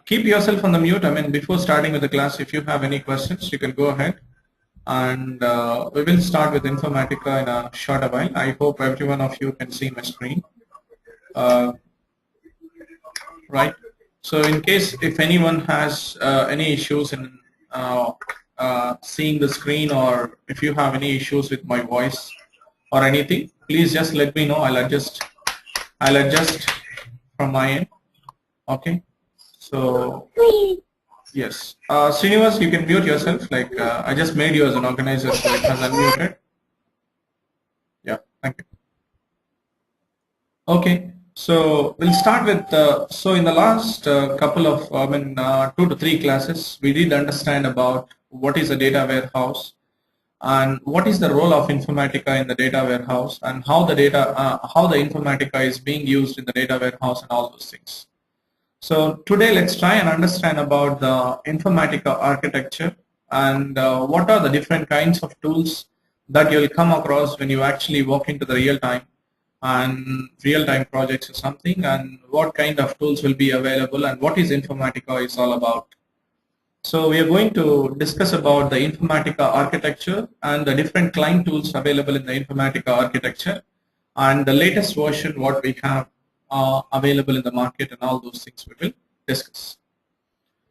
keep yourself on the mute. I mean, before starting with the class, if you have any questions, you can go ahead. And we will start with Informatica in a short while. I hope every one of you can see my screen. Right. So in case if anyone has any issues in seeing the screen, or if you have any issues with my voice or anything, please just let me know. I'll adjust from my end. Okay. So yes, Srinivas, you can mute yourself. Like I just made you as an organizer, so it has unmuted. Yeah, thank you. Okay, so we'll start with. So in the last couple of, 2 to 3 classes, we did understand about what is a data warehouse and what is the role of Informatica in the data warehouse, and how the Informatica is being used in the data warehouse and all those things. So today let's try and understand about the Informatica architecture and what are the different kinds of tools that you'll come across when you actually walk into the real-time projects or something, and what kind of tools will be available and what is Informatica is all about. So we are going to discuss about the Informatica architecture and the different client tools available in the Informatica architecture and the latest version what we have available in the market, and all those things we will discuss.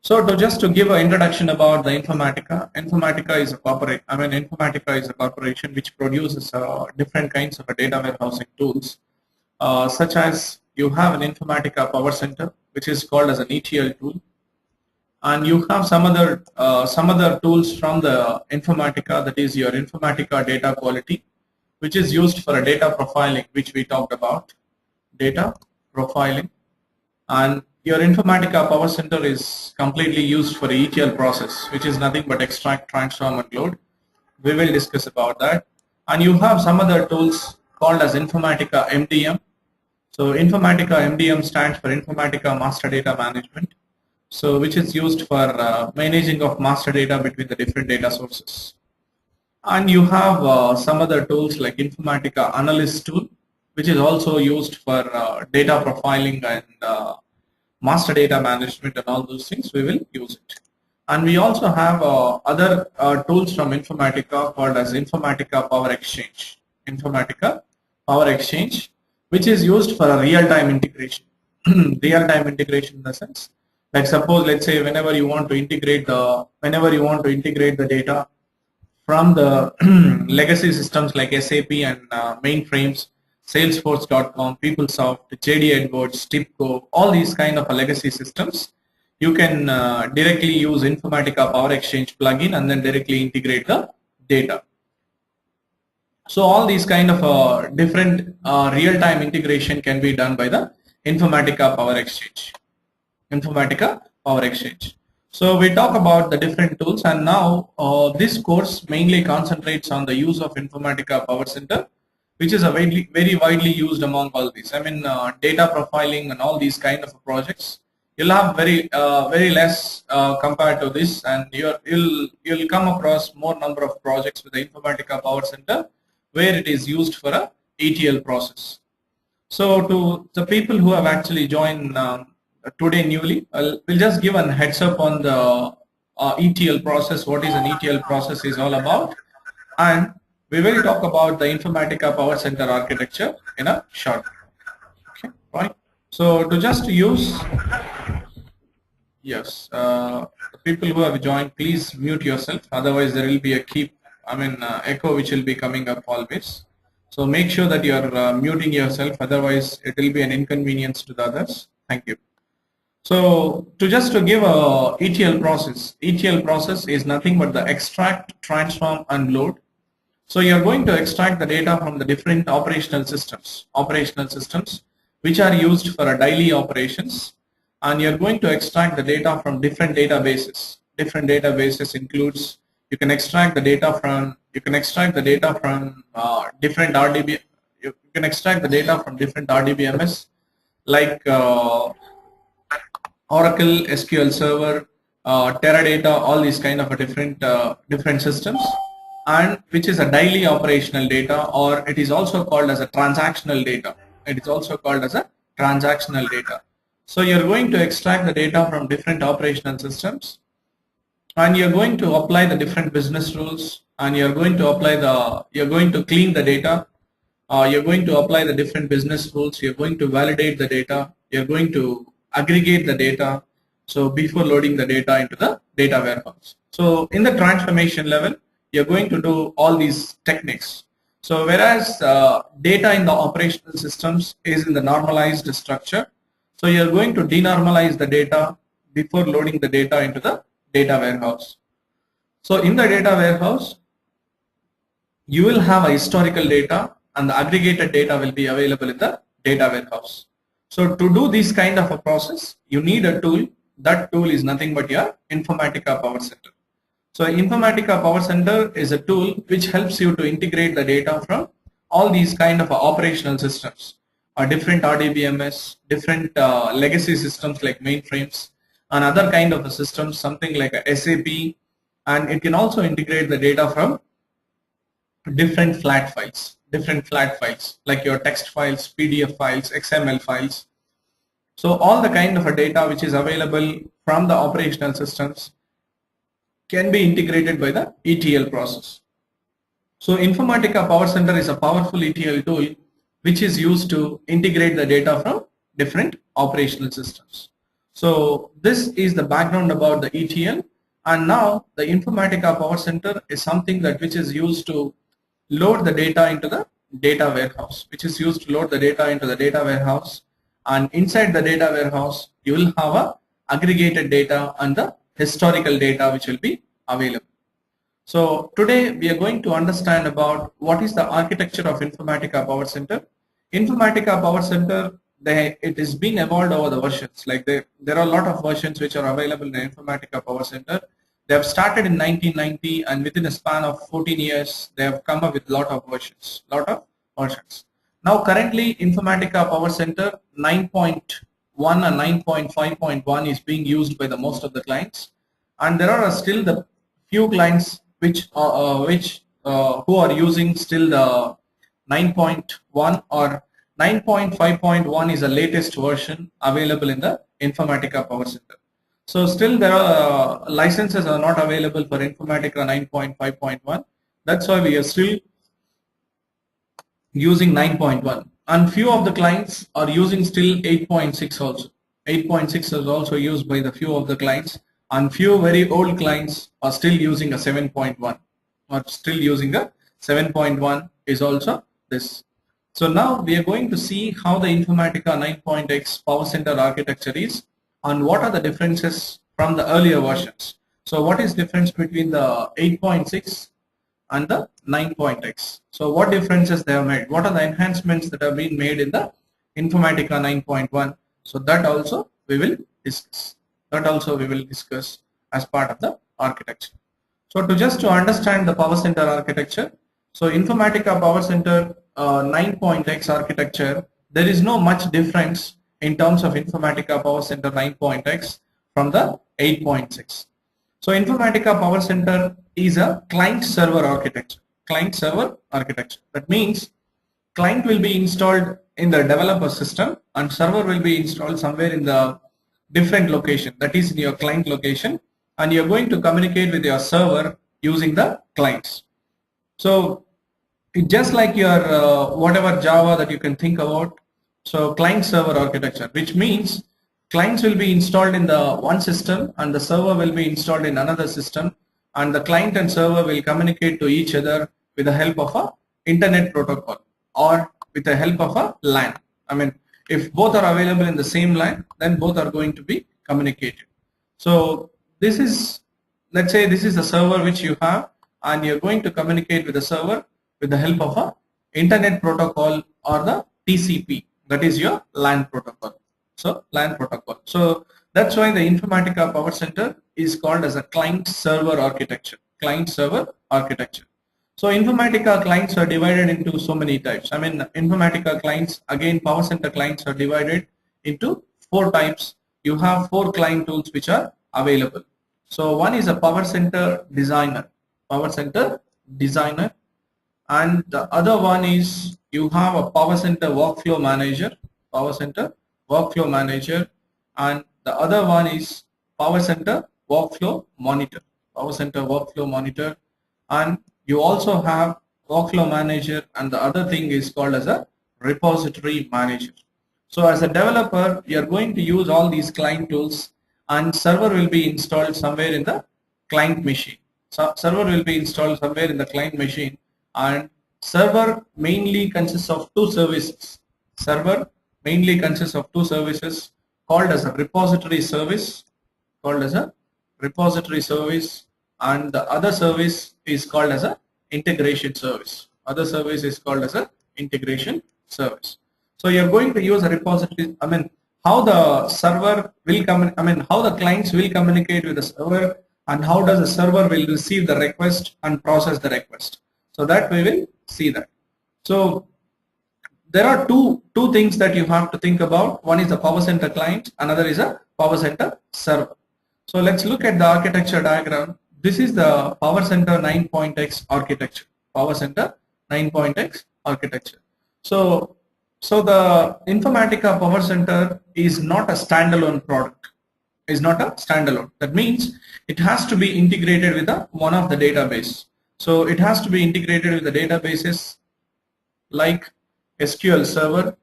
So just to give an introduction about the Informatica, Informatica is a corporation which produces different kinds of data warehousing tools, such as you have an Informatica powercenter, which is called as an ETL tool, and you have some other tools from the Informatica, that is your Informatica data quality, which is used for a data profiling, which we talked about, data profiling. And your Informatica powercenter is completely used for the ETL process, which is nothing but extract, transform, and load. We will discuss about that. And you have some other tools called as Informatica MDM. So Informatica MDM stands for Informatica Master Data Management, so which is used for managing of master data between the different data sources. And you have some other tools like Informatica Analyst tool, which is also used for data profiling and master data management and all those things. We will use it. And we also have other tools from Informatica called as Informatica Power Exchange. Informatica Power Exchange, which is used for a real-time integration. Real-time integration in the sense, like suppose, let's say, whenever you want to integrate the data from the legacy systems like SAP and mainframes, Salesforce.com, PeopleSoft, JD Edwards, TIBCO, all these kind of legacy systems, you can directly use Informatica Power Exchange plugin and then directly integrate the data. So all these kind of different real-time integration can be done by the Informatica Power Exchange. Informatica Power Exchange. So we talk about the different tools, and now this course mainly concentrates on the use of Informatica PowerCenter, which is a very widely used among all these. Data profiling and all these kind of projects. You'll have very less compared to this, and you'll come across more number of projects with the Informatica PowerCenter where it is used for a ETL process. So to the people who have actually joined today newly, we'll just give a heads up on the ETL process, what is an ETL process is all about, and we will talk about the Informatica PowerCenter architecture in a short. Okay, right. So to just use, yes, the people who have joined, please mute yourself. Otherwise, there will be a echo which will be coming up always. So make sure that you are muting yourself. Otherwise, it will be an inconvenience to the others. Thank you. So to give a ETL process is nothing but the extract, transform, and load. So you are going to extract the data from the different operational systems which are used for a daily operations, and you are going to extract the data from different databases. Different databases includes, you can extract the data from different RDB. You can extract the data from different RDBMS like Oracle, SQL Server, Teradata, all these kind of different systems, and which is a daily operational data, or it is also called as a transactional data. So you're going to extract the data from different operational systems, and you're going to apply the different business rules, and you're going to clean the data, you're going to apply the different business rules, you're going to validate the data, you're going to aggregate the data, so before loading the data into the data warehouse. So in the transformation level, you're going to do all these techniques. So whereas data in the operational systems is in the normalized structure, so you're going to denormalize the data before loading the data into the data warehouse. So in the data warehouse, you will have a historical data, and the aggregated data will be available in the data warehouse. So to do this kind of a process, you need a tool. That tool is nothing but your Informatica Power Center. So Informatica Power Center is a tool which helps you to integrate the data from all these kind of operational systems, different RDBMS, different legacy systems like mainframes, and other kind of systems, something like a SAP, and it can also integrate the data from different flat files like your text files, PDF files, XML files. So all the kind of a data which is available from the operational systems can be integrated by the ETL process. So Informatica Power Center is a powerful ETL tool which is used to integrate the data from different operational systems. So this is the background about the ETL, and now the Informatica Power Center is something that which is used to load the data into the data warehouse, and inside the data warehouse you will have a aggregated data and the historical data which will be available. So today we are going to understand about what is the architecture of Informatica Power Center. Informatica Power Center, it is being evolved over the versions. Like there are a lot of versions which are available in Informatica Power Center. They have started in 1990, and within a span of 14 years, they have come up with lot of versions. Now currently Informatica Power Center 9.1 and 9.5.1 is being used by the most of the clients, and there are still the few clients which who are using still the 9.1 or 9.5.1 is the latest version available in the Informatica Power Center. So still there are licenses are not available for Informatica 9.5.1. That's why we are still using 9.1, and few of the clients are using still 8.6 also. 8.6 is also used by the few of the clients, and few very old clients are still using a 7.1 or still using a 7.1 is also this. So now we are going to see how the Informatica 9.x Power Center architecture is, and what are the differences from the earlier versions. So what is difference between the 8.6 and the 9.x? So what differences they have made? What are the enhancements that have been made in the Informatica 9.1? So that also we will discuss. As part of the architecture. So to understand the Power Center architecture, so Informatica Power Center 9.x architecture, there is no much difference in terms of Informatica Power Center 9.x from the 8.6. So Informatica Power Center is a client-server architecture. That means client will be installed in the developer system, and server will be installed somewhere in the different location, that is in your client location, and you're going to communicate with your server using the clients. So it just like your whatever Java that you can think about. So client-server architecture, which means clients will be installed in the one system and the server will be installed in another system, and the client and server will communicate to each other with the help of a internet protocol or with the help of a LAN. I mean, if both are available in the same LAN, then both are going to be communicated. So this is, let's say this is the server which you have, and you're going to communicate with the server with the help of a internet protocol or the TCP, that is your LAN protocol. So LAN protocol. So that's why the Informatica Power Center is called as a client-server architecture. So Informatica clients are divided into so many types. I mean, Informatica clients, again Power Center clients are divided into 4 types. You have 4 client tools which are available. So one is a Power Center Designer, and the other one is you have a Power Center Workflow Manager, and the other one is Power Center Workflow Monitor. Power Center Workflow Monitor, and you also have Workflow Manager, and the other thing is called as a Repository Manager. So as a developer, you are going to use all these client tools, and server will be installed somewhere in the client machine. So server will be installed somewhere in the client machine, and server mainly consists of two services. Server mainly consists of two services called as a repository service, and the other service is called as a integration service. Other service is called as a integration service. So you're going to use a repository. How the server will come. How the clients will communicate with the server, and how does the server will receive the request and process the request. So that we will see that. So there are two things that you have to think about. One is the Power Center client, another is a Power Center server. So let's look at the architecture diagram. This is the Power Center 9.x architecture. Power Center 9.x architecture. So the Informatica Power Center is not a standalone product. Is not a standalone. That means it has to be integrated with one of the database. So it has to be integrated with the databases like SQL Server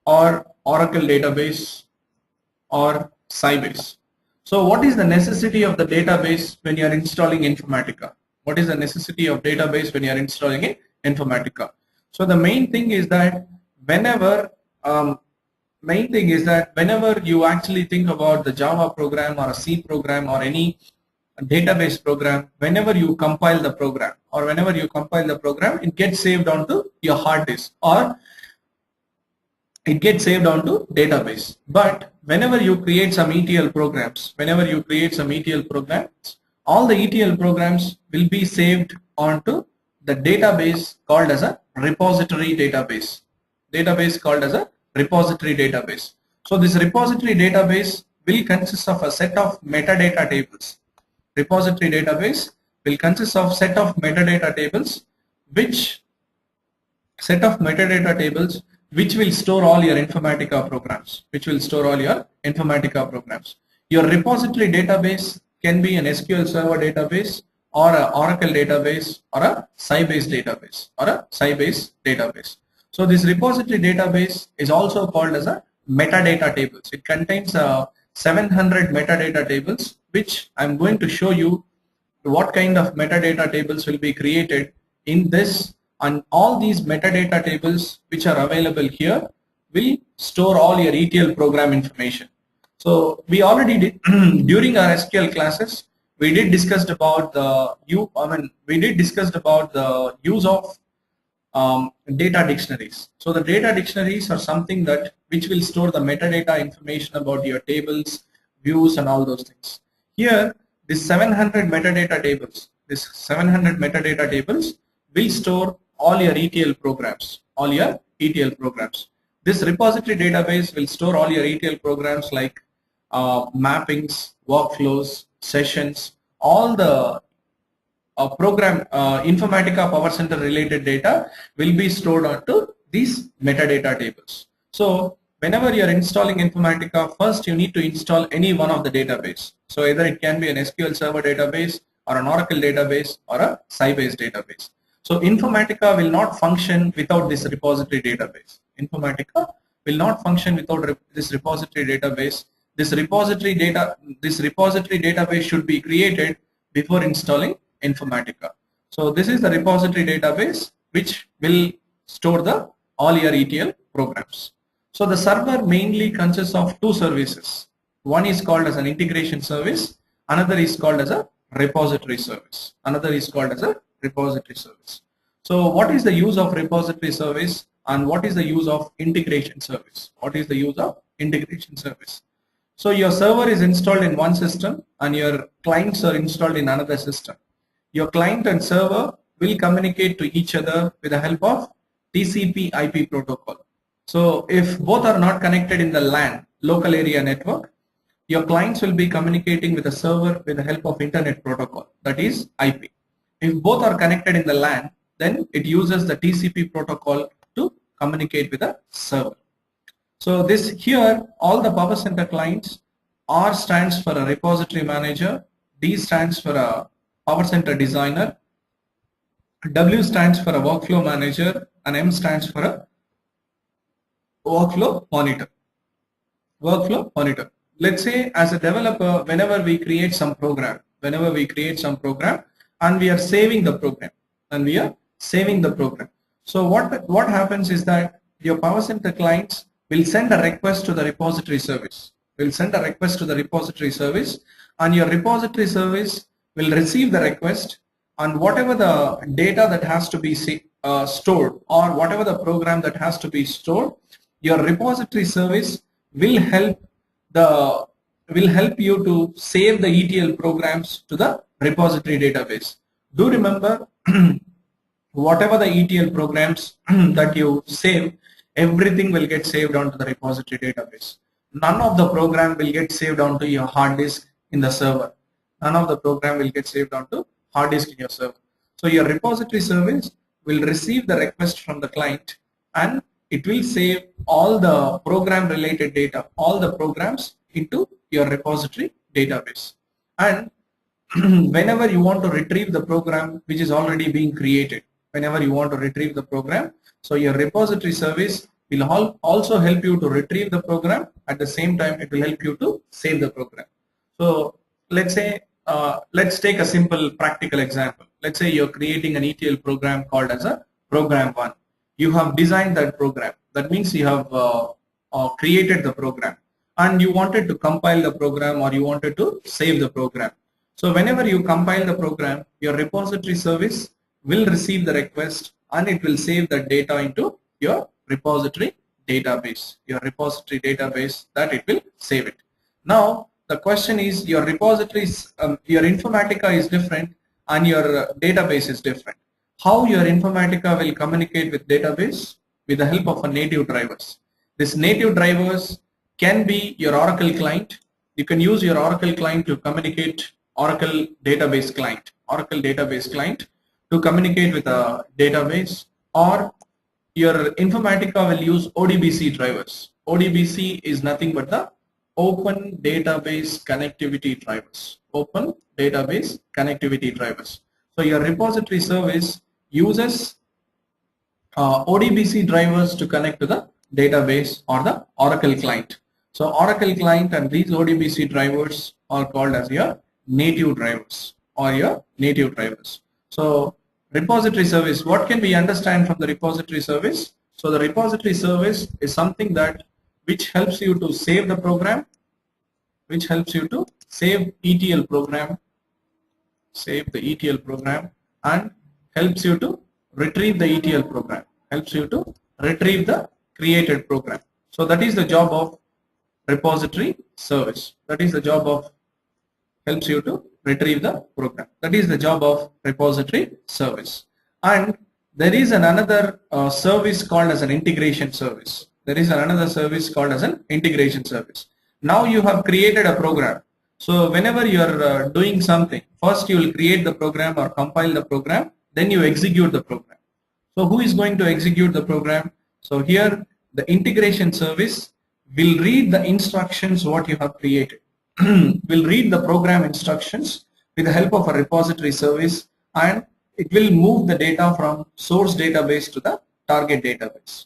or Oracle database or Sybase. So what is the necessity of the database when you are installing Informatica? What is the necessity of database when you are installing Informatica? So the main thing is that whenever you actually think about the Java program or a C program or any database program, whenever you compile the program, it gets saved onto your hard disk or it gets saved onto database. But whenever you create some ETL programs, all the ETL programs will be saved onto the database called as a repository database. So this repository database will consist of a set of metadata tables. Repository database will consist of set of metadata tables, which will store all your Informatica programs. Your repository database can be an SQL Server database or an Oracle database or a Sybase database. So this repository database is also called as a metadata tables. It contains 700 metadata tables, which I'm going to show you what kind of metadata tables will be created in this, and all these metadata tables which are available here will store all your ETL program information. So we already did during our SQL classes, we did discussed about the use of data dictionaries. So the data dictionaries are something which will store the metadata information about your tables, views, and all those things. Here, this 700 metadata tables will store all your ETL programs. This repository database will store all your ETL programs like mappings, workflows, sessions, all the Informatica Power Center related data will be stored onto these metadata tables. So whenever you are installing Informatica, first you need to install any one of the database. So either it can be an SQL Server database or an Oracle database or a Sybase database. So Informatica will not function without this repository database. This repository database. This repository database should be created before installing Informatica. So this is the repository database which will store all your ETL programs. So the server mainly consists of two services. One is called as an integration service, another is called as a repository service. So what is the use of repository service and what is the use of integration service? So your server is installed in one system and your clients are installed in another system. Your client and server will communicate to each other with the help of TCP/IP protocol. So if both are not connected in the LAN, local area network, your clients will be communicating with the server with the help of internet protocol, that is IP. If both are connected in the LAN, then it uses the TCP protocol to communicate with the server. So this here, all the Power Center clients, R stands for a repository manager, D stands for a Power Center designer, W stands for a workflow manager, and M stands for a workflow monitor. Workflow monitor. Let's say as a developer, whenever we create some program, and we are saving the program, So what happens is that your Power Center clients will send a request to the repository service. And your repository service will receive the request, and whatever the data that has to be stored, or whatever the program that has to be stored, your repository service will help you to save the ETL programs to the repository database. Do remember, whatever the ETL programs that you save, everything will get saved onto the repository database. None of the program will get saved onto your hard disk in the server. So your repository service will receive the request from the client, and it will save all the program related data, all the programs into your repository database. And whenever you want to retrieve the program which is already being created, so your repository service will also help you to retrieve the program. At the same time, it will help you to save the program. So let's say, let's take a simple practical example. Let's say you're creating an ETL program called as a program 1. You have designed that program. That means you have created the program, and you wanted to compile the program, or you wanted to save the program. So whenever you compile the program, your repository service will receive the request, and it will save the data into your repository database. That it will save it. Now the question is, your repositories, your Informatica is different and your database is different. How your Informatica will communicate with database? With the help of a native drivers. This native drivers can be your Oracle client. You can use your Oracle client to communicate Oracle database client to communicate with a database, or your Informatica will use ODBC drivers. ODBC is nothing but the Open Database Connectivity Drivers. So your repository service uses ODBC drivers to connect to the database or the Oracle client. So Oracle client and these ODBC drivers are called as your native drivers So repository service, what can we understand from the repository service? So the repository service is something that which helps you to save the program, save the ETL program, and helps you to retrieve the ETL program, retrieve the created program. So that is the job of repository service. Helps you to retrieve the program. That is the job of repository service. And there is another service called as an integration service. Now you have created a program. So whenever you are doing something, first you will create the program or compile the program, then you execute the program. So who is going to execute the program? So here the integration service will read the instructions what you have created. Will read the program instructions with the help of a repository service, and it will move the data from source database to the target database.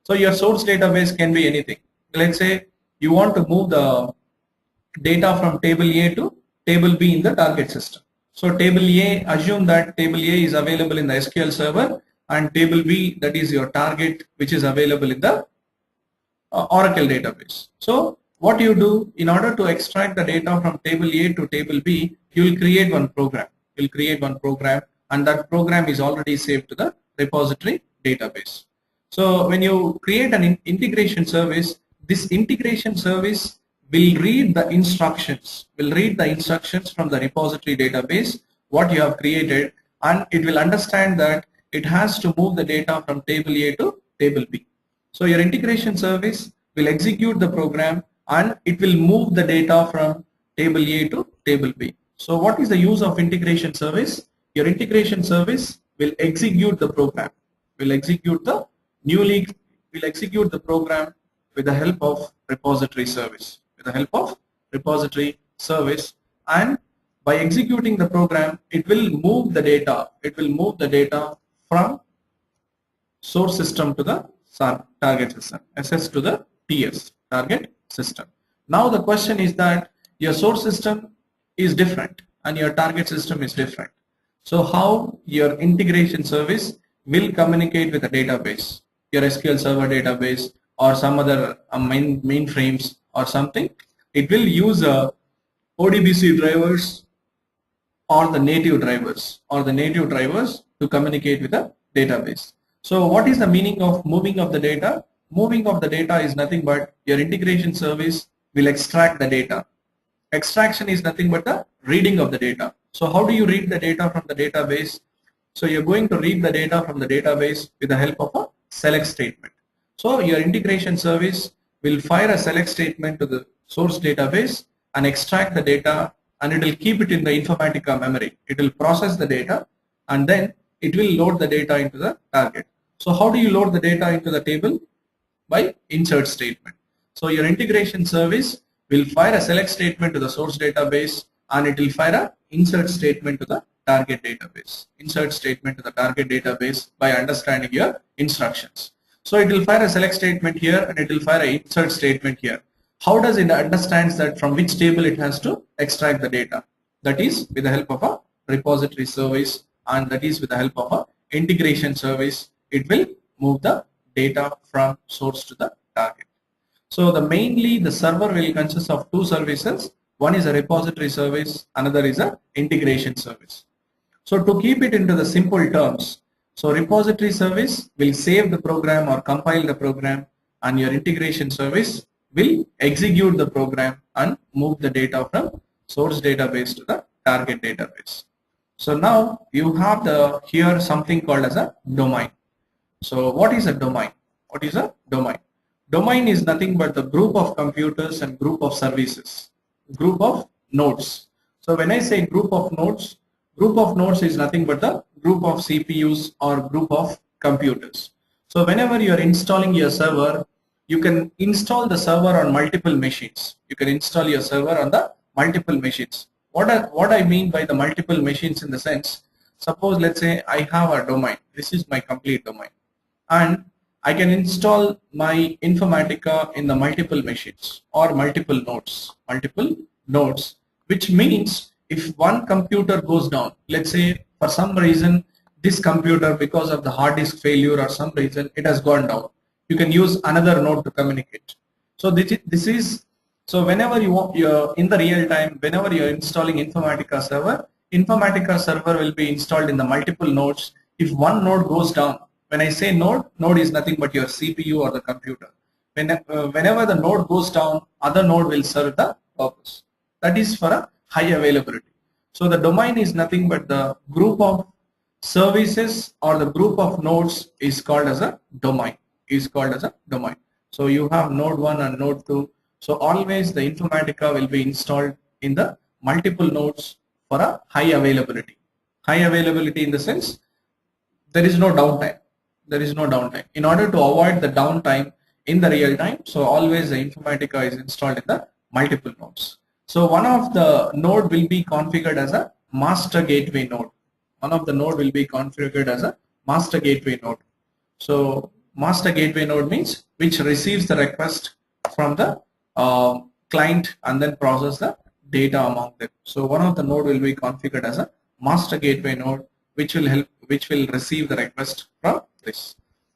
So your source database can be anything. Let's say you want to move the data from table A to table B in the target system. So table A, assume that table A is available in the SQL server, and table B, that is your target, which is available in the Oracle database. So what you do, in order to extract the data from table A to table B, you will create one program. And that program is already saved to the repository database. So when you create an integration service, this integration service will read the instructions from the repository database what you have created, and it will understand that it has to move the data from table A to table B. So your integration service will execute the program, and it will move the data from table A to table B. So what is the use of integration service? Your integration service will execute the program, newly will execute the program with the help of repository service. With the help of repository service, and by executing the program, it will move the data. It will move the data from source system to the target system, SS to the TS, target system. Now the question is that your source system is different and your target system is different. So how your integration service will communicate with the database, your SQL Server database or some other mainframes or something. It will use ODBC drivers or the native drivers to communicate with the database. So what is the meaning of moving of the data? Moving of the data is nothing but your integration service will extract the data. Extraction is nothing but the reading of the data. So how do you read the data from the database? So you're going to read the data from the database with the help of a select statement. So your integration service will fire a select statement to the source database and extract the data, and it will keep it in the Informatica memory. It will process the data and then it will load the data into the target. So how do you load the data into the table? By insert statement. So your integration service will fire a select statement to the source database and it will fire a insert statement to the target database. Insert statement to the target database by understanding your instructions. So it will fire a select statement here and it will fire an insert statement here. How does it understand that from which table it has to extract the data? That is with the help of a repository service, and that is with the help of a integration service. It will move the data from source to the target. So mainly the server will consist of two services. One is a repository service, another is a integration service. So to keep it into the simple terms, so repository service will save the program or compile the program, and your integration service will execute the program and move the data from source database to the target database. So now you have here something called as a domain. So what is a domain? What is a domain? Domain is nothing but the group of computers and group of services, group of nodes. So when I say group of nodes is nothing but the group of CPUs or group of computers. So whenever you are installing your server, you can install the server on multiple machines. You can install your server on the multiple machines. What I mean by the multiple machines in the sense, suppose let's say I have a domain. This is my complete domain, and I can install my Informatica in the multiple machines or multiple nodes, which means if one computer goes down, let's say for some reason this computer, because of the hard disk failure or some reason, it has gone down, you can use another node to communicate. So so whenever you're in the real time, whenever you're installing Informatica server will be installed in the multiple nodes. If one node goes down, when I say node is nothing but your CPU or the computer. Whenever the node goes down, other node will serve the purpose. That is for a high availability. So the domain is nothing but the group of services or the group of nodes is called as a domain. So you have node 1 and node 2. So always the Informatica will be installed in the multiple nodes for a high availability. High availability in the sense there is no downtime. In order to avoid the downtime in the real time, so always the Informatica is installed in the multiple nodes. So one of the node will be configured as a master gateway node. So master gateway node means which receives the request from the client and then process the data among them. So one of the node will be configured as a master gateway node, which will receive the request from this.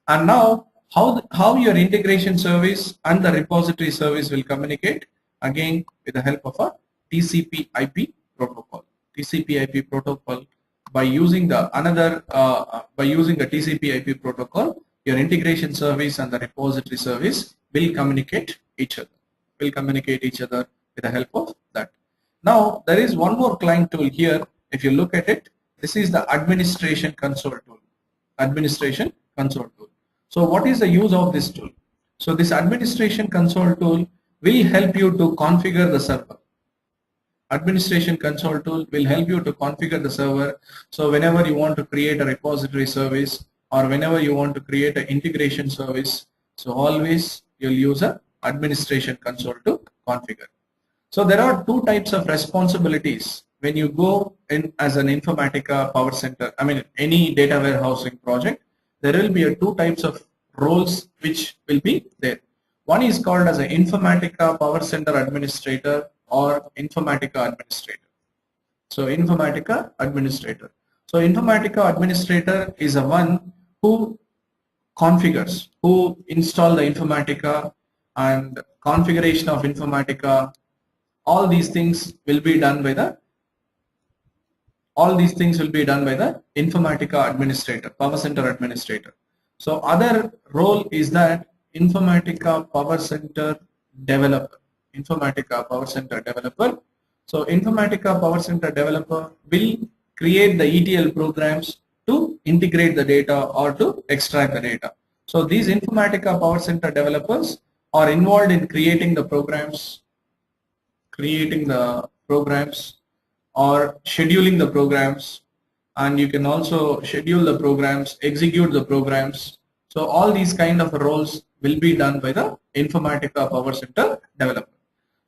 And now how your integration service and the repository service will communicate, again with the help of a TCP/IP protocol. By using the TCP/IP protocol, your integration service and the repository service will communicate each other. With the help of that. Now there is one more client tool here. If you look at it, this is the administration console tool. So what is the use of this tool? So this administration console tool will help you to configure the server. So whenever you want to create a repository service or whenever you want to create an integration service, so always you'll use a administration console to configure. So there are two types of responsibilities when you go in as an Informatica Power Center. I mean, any data warehousing project, there will be two types of roles which will be there. One is called as an Informatica Power Center Administrator or Informatica Administrator. So Informatica Administrator. So Informatica Administrator is a one who configures, who install the Informatica and configuration of Informatica. All these things will be done by the Informatica Administrator, Power Center Administrator. So other role is that Informatica Power Center Developer. Informatica Power Center Developer. So Informatica Power Center Developer will create the ETL programs to integrate the data or to extract the data. So these Informatica Power Center developers are involved in creating the programs or scheduling the programs, and you can also schedule the programs, execute the programs. So all these kind of roles will be done by the Informatica Power Center developer.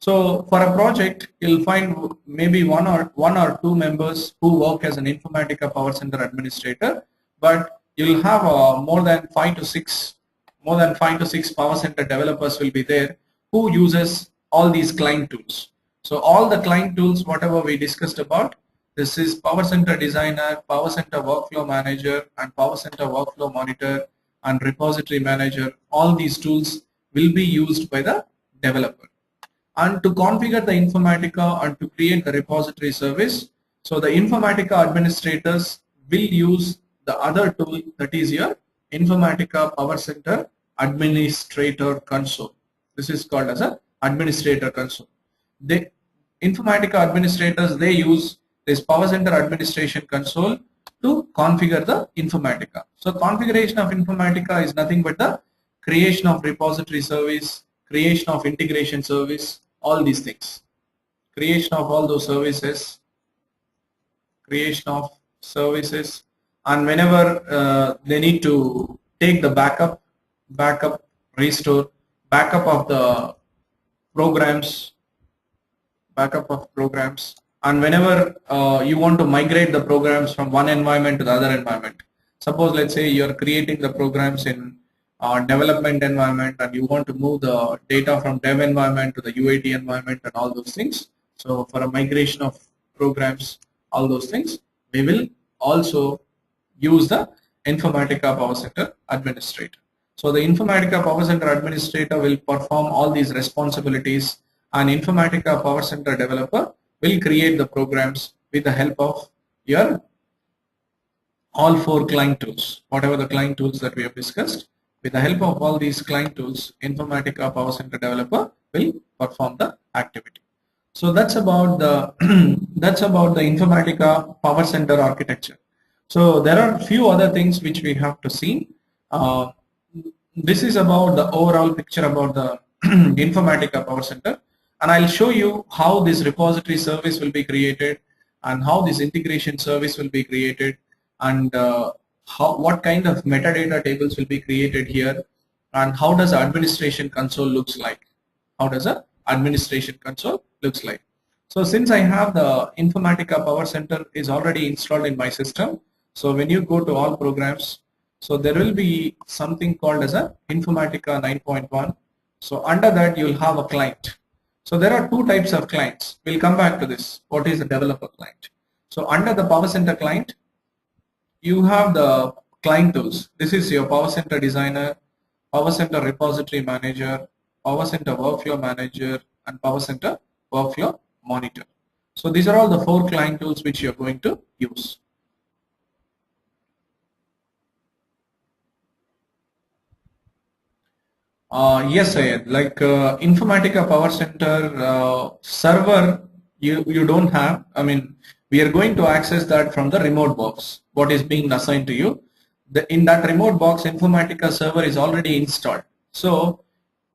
So for a project, you'll find maybe one or two members who work as an Informatica Power Center administrator, but you'll have more than five to six Power Center developers will be there who uses all these client tools. So all the client tools, whatever we discussed about, this is Power Center Designer, Power Center Workflow Manager, and Power Center Workflow Monitor, and Repository Manager. All these tools will be used by the developer. And to configure the Informatica and to create the repository service, so the Informatica administrators will use the other tool, that is your Informatica Power Center Administrator Console. This is called as a Administrator Console. The Informatica administrators, they use this Power Center Administration Console to configure the Informatica. So configuration of Informatica is nothing but the creation of repository service, creation of integration service, all these things. Creation of all those services, and whenever they need to take the backup, restore, backup of the programs, and whenever you want to migrate the programs from one environment to the other environment. Suppose let's say you're creating the programs in development environment and you want to move the data from dev environment to the UAT environment and all those things. So for a migration of programs, all those things, we will also use the Informatica Power Center Administrator. So the Informatica Power Center Administrator will perform all these responsibilities, and Informatica Power Center Developer will create the programs with the help of your all four client tools, whatever the client tools that we have discussed. With the help of all these client tools, Informatica Power Center Developer will perform the activity. So that's about the Informatica Power Center architecture. So there are a few other things which we have to see. This is about the overall picture about the Informatica Power Center, and I'll show you how this repository service will be created and how this integration service will be created, and what kind of metadata tables will be created here, and how does the administration console looks like. So since I have the Informatica Power Center is already installed in my system, so when you go to all programs, so there will be something called as a Informatica 9.1. So under that you will have a client. So there are two types of clients. We'll come back to this. What is the developer client? So under the Power Center client, you have the client tools. This is your Power Center Designer, Power Center Repository Manager, Power Center Workflow Manager, and Power Center Workflow Monitor. So these are all the four client tools which you're going to use. Yes, Syed. Like Informatica Power Center server, you don't have. I mean, we are going to access that from the remote box. What is being assigned to you? In that remote box, Informatica server is already installed. So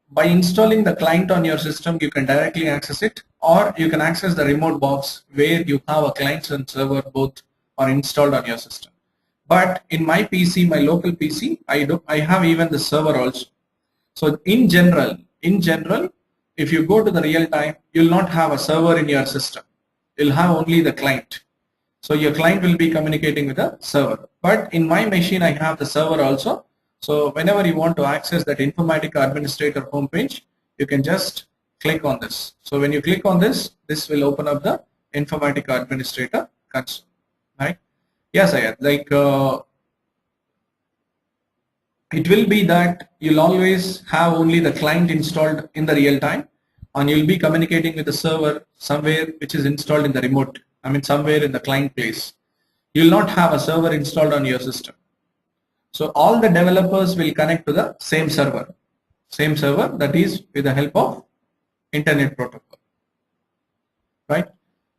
by installing the client on your system, you can directly access it, or you can access the remote box where you have a client and server both are installed on your system. But in my PC, my local PC, I have even the server also. So in general, if you go to the real time, you'll not have a server in your system. You'll have only the client. So your client will be communicating with the server. But in my machine, I have the server also. So whenever you want to access that Informatica administrator homepage, you can just click on this. So when you click on this, this will open up the Informatica administrator console, right? Yes, Ayat, like it will be that you'll always have only the client installed in the real time, and you'll be communicating with the server somewhere which is installed in the remote, I mean somewhere in the client place. You'll not have a server installed on your system. So all the developers will connect to the same server that is with the help of internet protocol, right?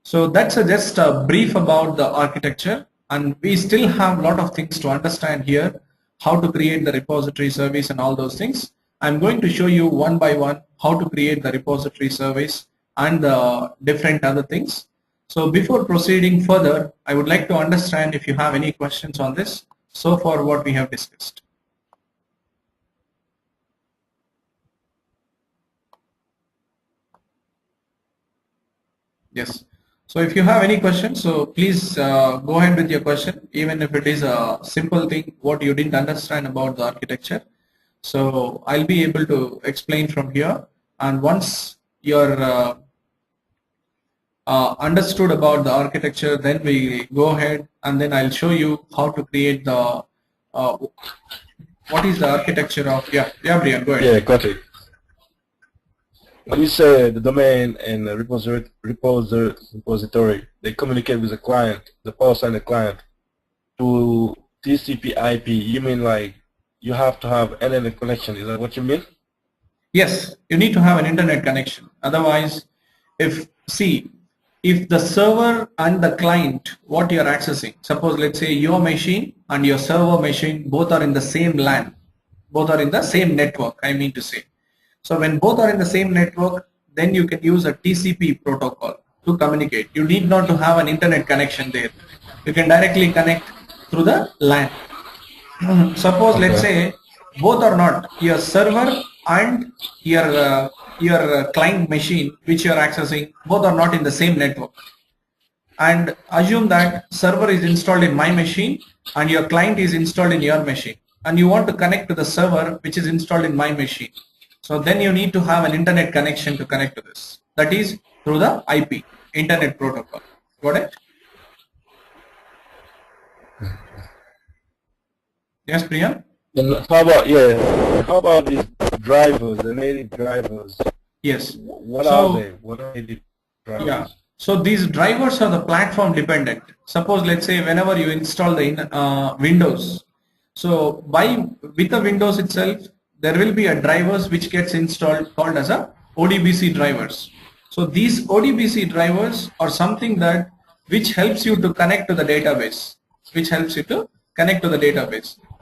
So that's just a brief about the architecture, and we still have a lot of things to understand here, how to create the repository service and all those things. I'm going to show you one by one how to create the repository service and the different other things. So before proceeding further, I would like to understand if you have any questions on this so far what we have discussed. Yes. So if you have any questions, so please go ahead with your question, even if it is a simple thing, what you didn't understand about the architecture. So I'll be able to explain from here. And once you're understood about the architecture, then we go ahead and then I'll show you how to create the, what is the architecture of, Brian, go ahead. Yeah, got it. When you say the domain and the repository, they communicate with the client, the powercenter client, to TCP/IP. You mean like you have to have an internet connection? Is that what you mean? Yes, you need to have an internet connection. Otherwise, if the server and the client, what you are accessing, suppose let's say your machine and your server machine both are in the same LAN, both are in the same network, I mean to say. So when both are in the same network, then you can use a TCP protocol to communicate. You need not to have an internet connection there. You can directly connect through the LAN. Suppose let's say both are not, your server and your client machine which you are accessing, both are not in the same network. And assume that server is installed in my machine and your client is installed in your machine, and you want to connect to the server which is installed in my machine. So then you need to have an internet connection to connect to this. That is through the IP, internet protocol. Got it? Yes, Priya? And how about these drivers, the native drivers? Yes. What are they? What are native drivers? Yeah. So these drivers are the platform dependent. Suppose let's say whenever you install the Windows, so with the Windows itself, there will be a drivers which gets installed called as a ODBC drivers. So these ODBC drivers are something that which helps you to connect to the database,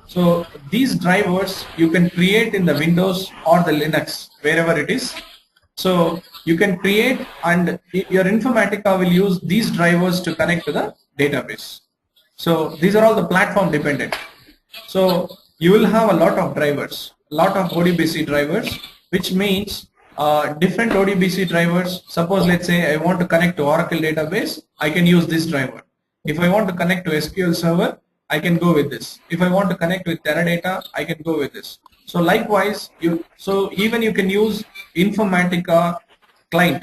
So these drivers you can create in the Windows or the Linux, wherever it is. So you can create, and your Informatica will use these drivers to connect to the database. So these are all the platform dependent. So you will have a lot of drivers, lot of ODBC drivers, which means different ODBC drivers. Suppose let's say I want to connect to Oracle database, I can use this driver. If I want to connect to SQL Server, I can go with this. If I want to connect with Teradata, I can go with this. So likewise, even you can use Informatica client,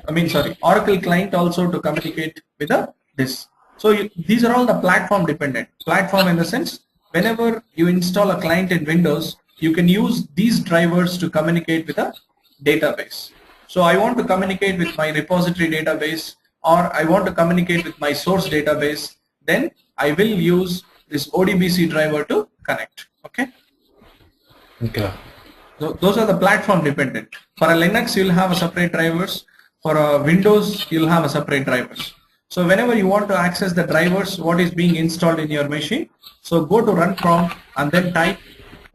Oracle client also to communicate with this. So these are all the platform dependent. Platform in the sense, whenever you install a client in Windows, you can use these drivers to communicate with a database. So I want to communicate with my repository database, or I want to communicate with my source database, then I will use this ODBC driver to connect. Okay. Okay. So those are the platform dependent. For a Linux, you'll have a separate drivers. For a Windows, you'll have a separate drivers. So whenever you want to access the drivers, what is being installed in your machine, so go to run prompt and then type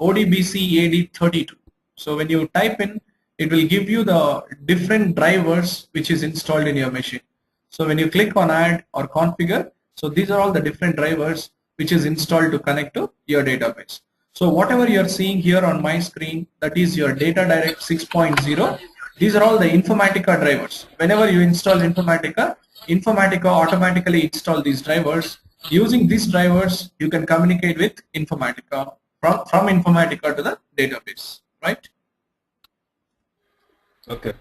ODBC AD32. So when you type in, it will give you the different drivers which is installed in your machine. So when you click on add or configure, so these are all the different drivers which is installed to connect to your database. So whatever you're seeing here on my screen, that is your Data Direct 6.0. These are all the Informatica drivers. Whenever you install Informatica, Informatica automatically install these drivers. Using these drivers, you can communicate with Informatica from Informatica to the database, right? Okay.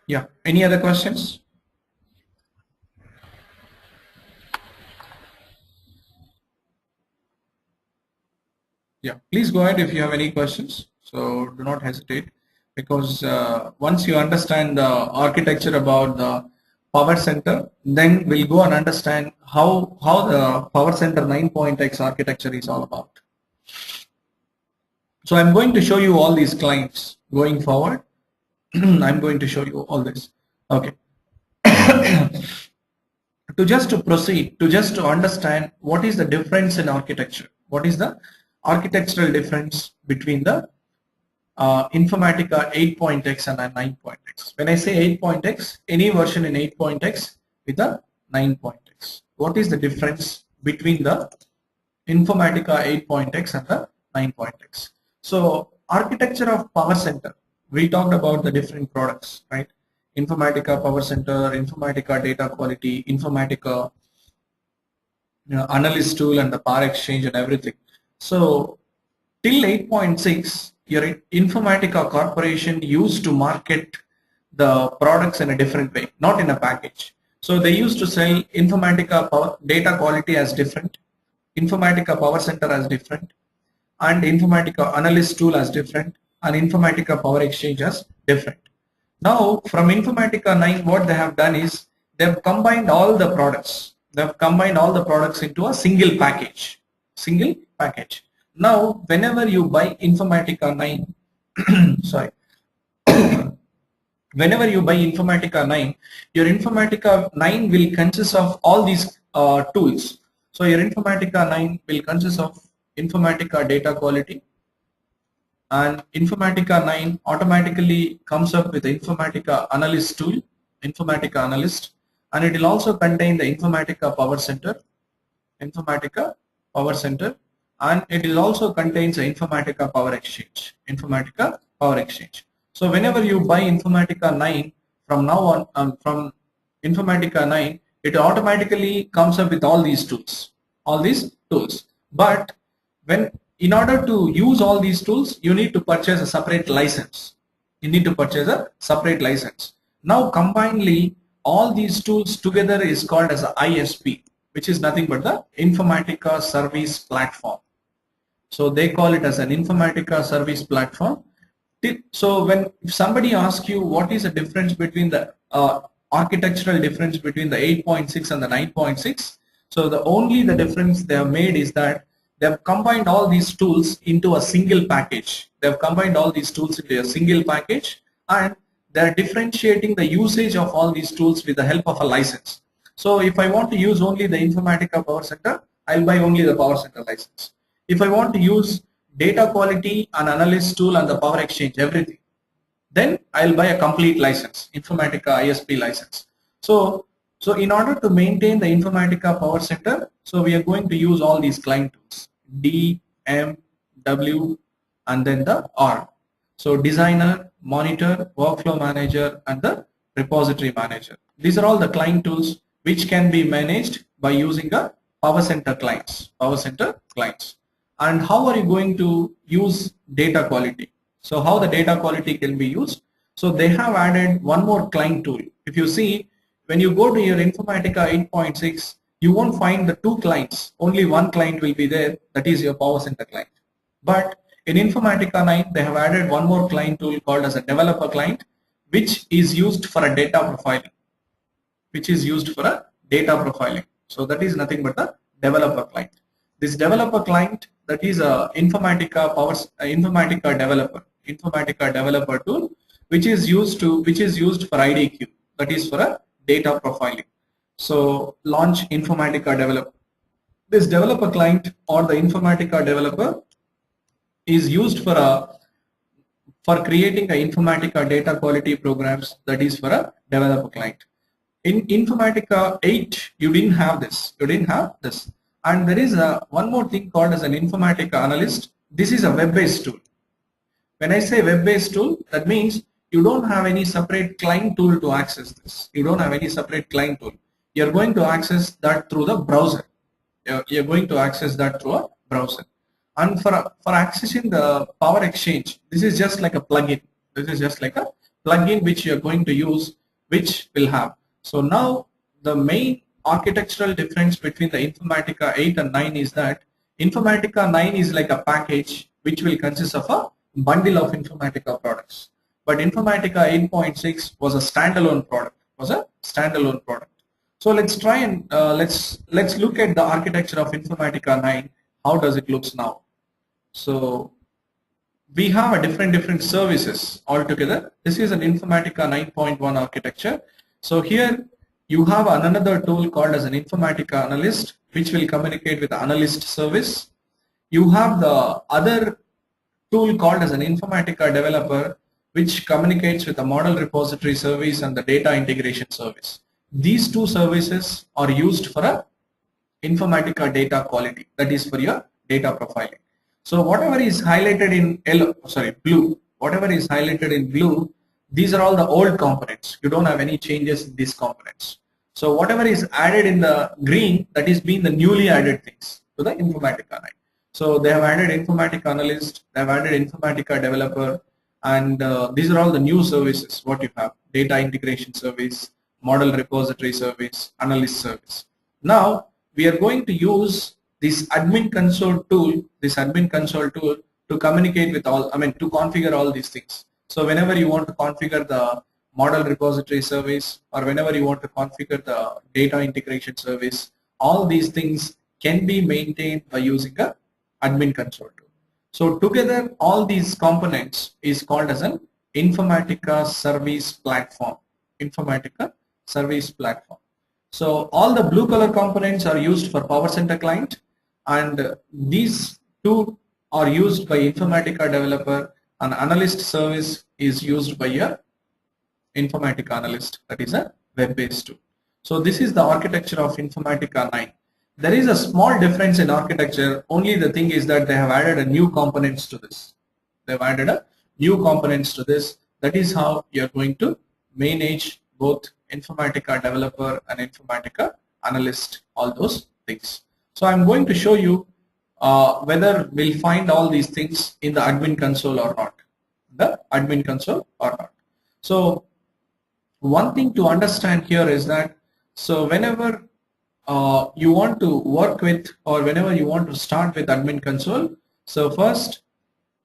Yeah. Any other questions? Yeah, please go ahead if you have any questions. So do not hesitate, because once you understand the architecture about the power center, then we'll go and understand how the power center 9.x architecture is all about. So I'm going to show you all these clients going forward. I'm going to show you all this. Okay. to proceed, to understand what is the difference in architecture. What is the architectural difference between the Informatica 8.x and a 9.x. When I say 8.x, any version in 8.x with a 9.x. What is the difference between the Informatica 8.x and the 9.x? So architecture of Power Center, we talked about the different products, right? Informatica Power Center, Informatica Data Quality, Informatica Analyst Tool, and the Power Exchange and everything. So till 8.6, your Informatica Corporation used to market the products in a different way, not in a package. So they used to sell Informatica Data Quality as different, Informatica Power Center as different, and Informatica Analyst Tool as different, and Informatica Power Exchange as different. Now from Informatica 9, what they have done is they have combined all the products. They have combined all the products into a single package. Now, whenever you buy Informatica 9, sorry, whenever you buy Informatica 9, your Informatica 9 will consist of all these tools. So your Informatica 9 will consist of Informatica Data Quality, and Informatica 9 automatically comes up with the Informatica Analyst Tool, Informatica Analyst, and it will also contain the Informatica Power Center, and it will also contains the Informatica Power Exchange, So whenever you buy Informatica 9, from now on, from Informatica 9, it automatically comes up with all these tools, But in order to use all these tools, you need to purchase a separate license. Now combinedly, all these tools together is called as a ISP, which is nothing but the Informatica Service Platform. So they call it as an Informatica Service Platform. So if somebody asks you what is the difference between the architectural difference between the 8.6 and the 9.6, so the difference they have made is that they have combined all these tools into a single package. And they are differentiating the usage of all these tools with the help of a license. So if I want to use only the Informatica Power Center, I'll buy only the Power Center license. If I want to use Data Quality and Analyst Tool and the Power Exchange, everything, then I'll buy a complete license, Informatica ISP license. So in order to maintain the Informatica Power Center, so we are going to use all these client tools, D, M, W, and then the R. So Designer, Monitor, Workflow Manager, and the Repository Manager. These are all the client tools which can be managed by using a Power Center clients. And how are you going to use data quality? So how the data quality can be used? So they have added one more client tool. If you see, when you go to your Informatica 8.6, you won't find the two clients. Only one client will be there, that is your Power Center client. But in Informatica 9, they have added one more client tool called as a developer client, which is used for a data profiling. So that is nothing but a developer client. This developer client, that is a Informatica developer tool, which is used for IDQ, that is for a data profiling. So launch Informatica developer. This developer client or the Informatica developer is used for creating a Informatica data quality programs, that is for a developer client. In Informatica 8, you didn't have this. And there is one more thing called as an Informatica analyst. This is a web-based tool. When I say web-based tool, that means you don't have any separate client tool to access this. You don't have any separate client tool. You're going to access that through the browser. You're going to access that through a browser. And for accessing the Power Exchange, this is just like a plugin. This is just like a plugin which you're going to use, which will have. So now the main architectural difference between the Informatica 8 and 9 is that Informatica 9 is like a package which will consist of a bundle of Informatica products. But Informatica 8.6 was a standalone product. So let's try and let's look at the architecture of Informatica 9. How does it looks now? So we have a different services altogether. This is an Informatica 9.1 architecture. So here you have another tool called as an Informatica analyst, which will communicate with the analyst service. You have the other tool called as an Informatica developer, which communicates with the model repository service and the data integration service. These two services are used for a Informatica data quality, that is for your data profiling. So whatever is highlighted in blue, whatever is highlighted in blue, these are all the old components. You don't have any changes in these components. So whatever is added in the green, that is being the newly added things to the Informatica 9. So they have added Informatica analyst, they have added Informatica developer, and these are all the new services what you have: data integration service, model repository service, analyst service. Now we are going to use this admin console tool, to communicate with all, to configure all these things. So whenever you want to configure the model repository service, or whenever you want to configure the data integration service, all these things can be maintained by using a admin console tool. So together all these components is called as an Informatica service platform. Informatica service platform. So all the blue color components are used for PowerCenter client, and these two are used by Informatica developer, and analyst service is used by a Informatica analyst, that is a web-based tool. So this is the architecture of Informatica 9. There is a small difference in architecture. Only the thing is that they have added a new components to this. That is how you are going to manage both Informatica developer and Informatica analyst, all those things. So I'm going to show you whether we'll find all these things in the admin console or not. So one thing to understand here is that, so whenever you want to work with, or whenever you want to start with admin console, so first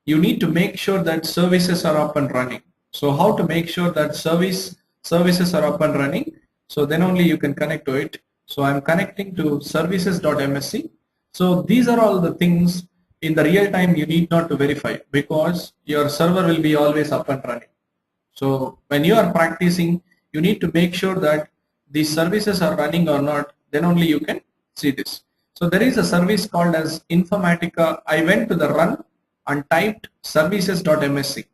you need to make sure that services are up and running. So how to make sure that services are up and running? So then only you can connect to it. So I'm connecting to services.msc. So these are all the things in the real time you need not to verify, because your server will be always up and running. So when you are practicing, you need to make sure that these services are running or not, then only you can see this. So there is a service called as Informatica. I went to the run and typed services.msc.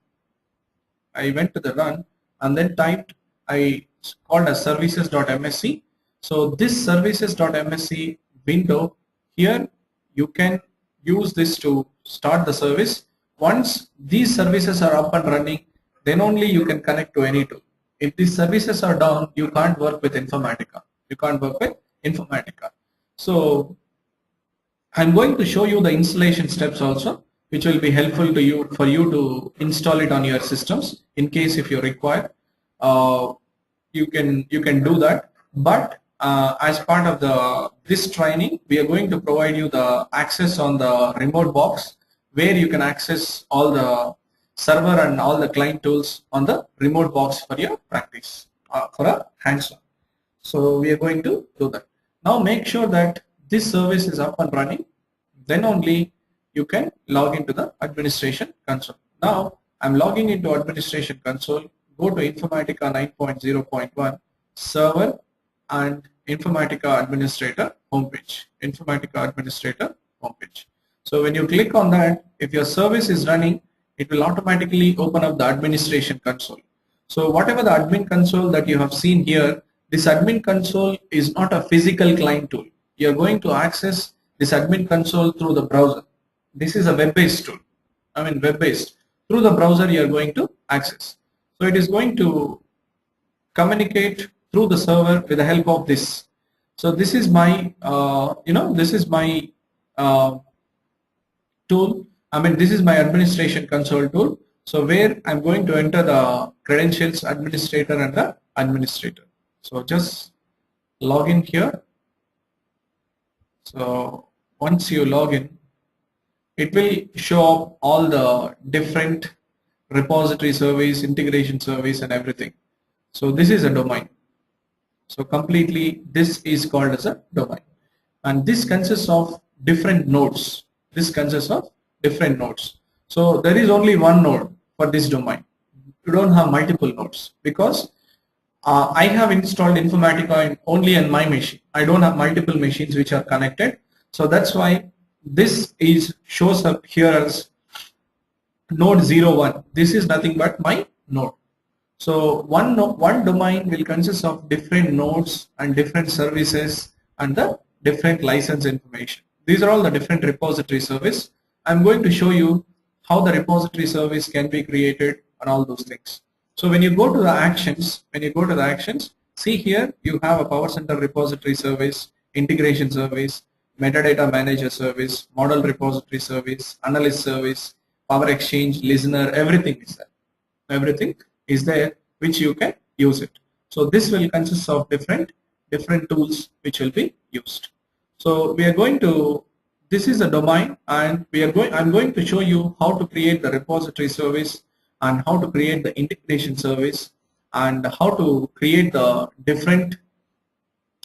I went to the run and then typed, I called as services.msc. So this services.msc window here, you can use this to start the service. Once these services are up and running, then only you can connect to any tool. If these services are down, you can't work with Informatica. So I'm going to show you the installation steps also, which will be helpful to you for you to install it on your systems. In case if you require, you can do that. But as part of this training, we are going to provide you the access on the remote box, where you can access all the server and all the client tools on the remote box for your practice, for a hands-on. So we are going to do that. Now make sure that this service is up and running, then only you can log into the administration console. Now I'm logging into administration console. Go to Informatica 9.0.1 server and Informatica administrator homepage. So when you click on that, if your service is running, it will automatically open up the administration console. So whatever the admin console that you have seen here, this admin console is not a physical client tool. You are going to access this admin console through the browser. This is a web-based tool. Web-based. Through the browser you are going to access. So it is going to communicate through the server with the help of this. So this is my, this is my tool. This is my administration console tool. So where I'm going to enter the credentials administrator and the administrator. So just log in here. So once you log in, it will show up all the different repository service, integration service, and everything. So this is a domain. So completely this is called as a domain. And this consists of different nodes. This consists of different nodes. So there is only one node for this domain. You don't have multiple nodes because I have installed Informatica only on my machine. I don't have multiple machines which are connected. So that's why this shows up here as node 01. This is nothing but my node. So one domain will consist of different nodes and different services and the different license information. These are all the different repository service. I'm going to show you how the repository service can be created and all those things. So when you go to the actions, see here you have a PowerCenter repository service, integration service, metadata manager service, model repository service, analyst service, Power Exchange, listener, everything is there. Everything is there which you can use it. So this will consist of different tools which will be used. So we are going to, this is a domain, and I'm going to show you how to create the repository service and how to create the integration service and how to create the different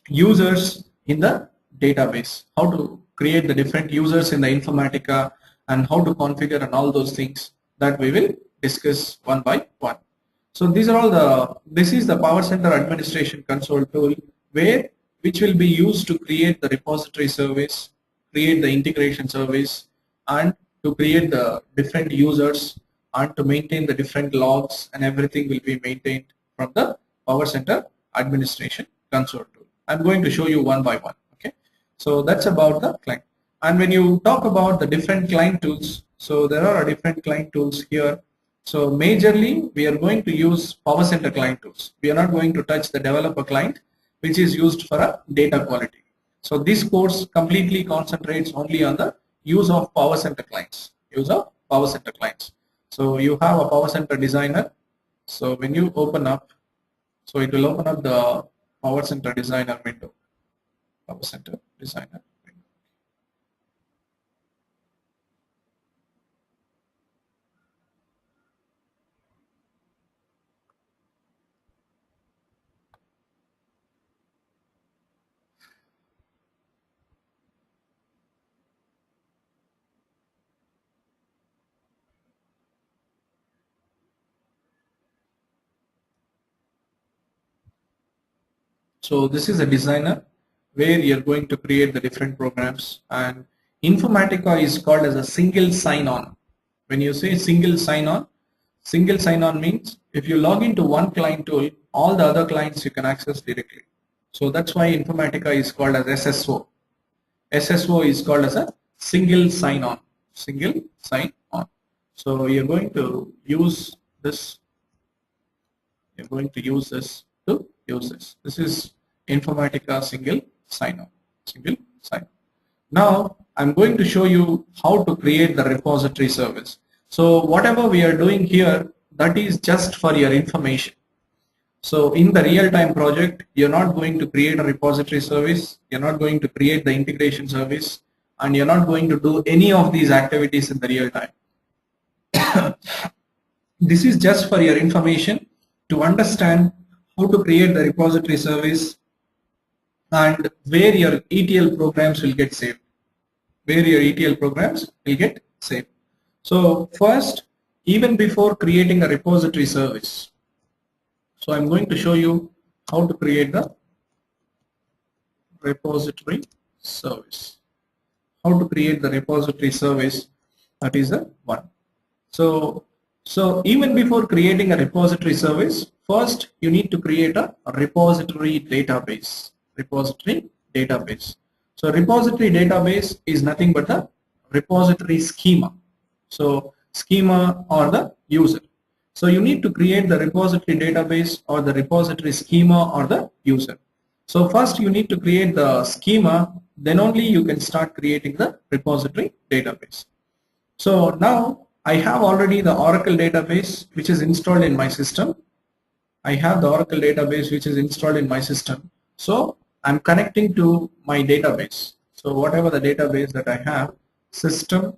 users in the database, how to create the different users in the Informatica, and how to configure and all those things that we will discuss one by one. So these are all this is the PowerCenter administration console tool which will be used to create the repository service, create the integration service, and to create the different users and to maintain the different logs, and everything will be maintained from the PowerCenter administration console tool. I'm going to show you one by one. Okay, so that's about the client. And when you talk about the different client tools, so there are different client tools here. So majorly we are going to use PowerCenter client tools. We are not going to touch the developer client, which is used for a data quality. So this course completely concentrates only on the use of PowerCenter clients. So you have a PowerCenter designer. So when you open up, so it will open up the PowerCenter designer window. PowerCenter designer. So this is a designer where you're going to create the different programs, and Informatica is called as a single sign-on. When you say single sign-on means if you log into one client tool, all the other clients you can access directly. So that's why Informatica is called as SSO. SSO is called as a single sign-on. So you're going to use this. This is Informatica single sign-on. Now I'm going to show you how to create the repository service. So whatever we are doing here, that is just for your information. So in the real-time project, you're not going to create a repository service, you're not going to create the integration service, and you're not going to do any of these activities in the real time. This is just for your information to understand how to create the repository service and where your ETL programs will get saved. So first, even before creating a repository service, so I'm going to show you how to create the repository service. That is the one. So even before creating a repository service, first you need to create a repository database. So repository database is nothing but the repository schema. So schema or the user. So you need to create the repository database or the repository schema or the user. So first you need to create the schema, then only you can start creating the repository database. So now I have already the Oracle database which is installed in my system. I have the Oracle database which is installed in my system. So I'm connecting to my database. So whatever the database that I have, system.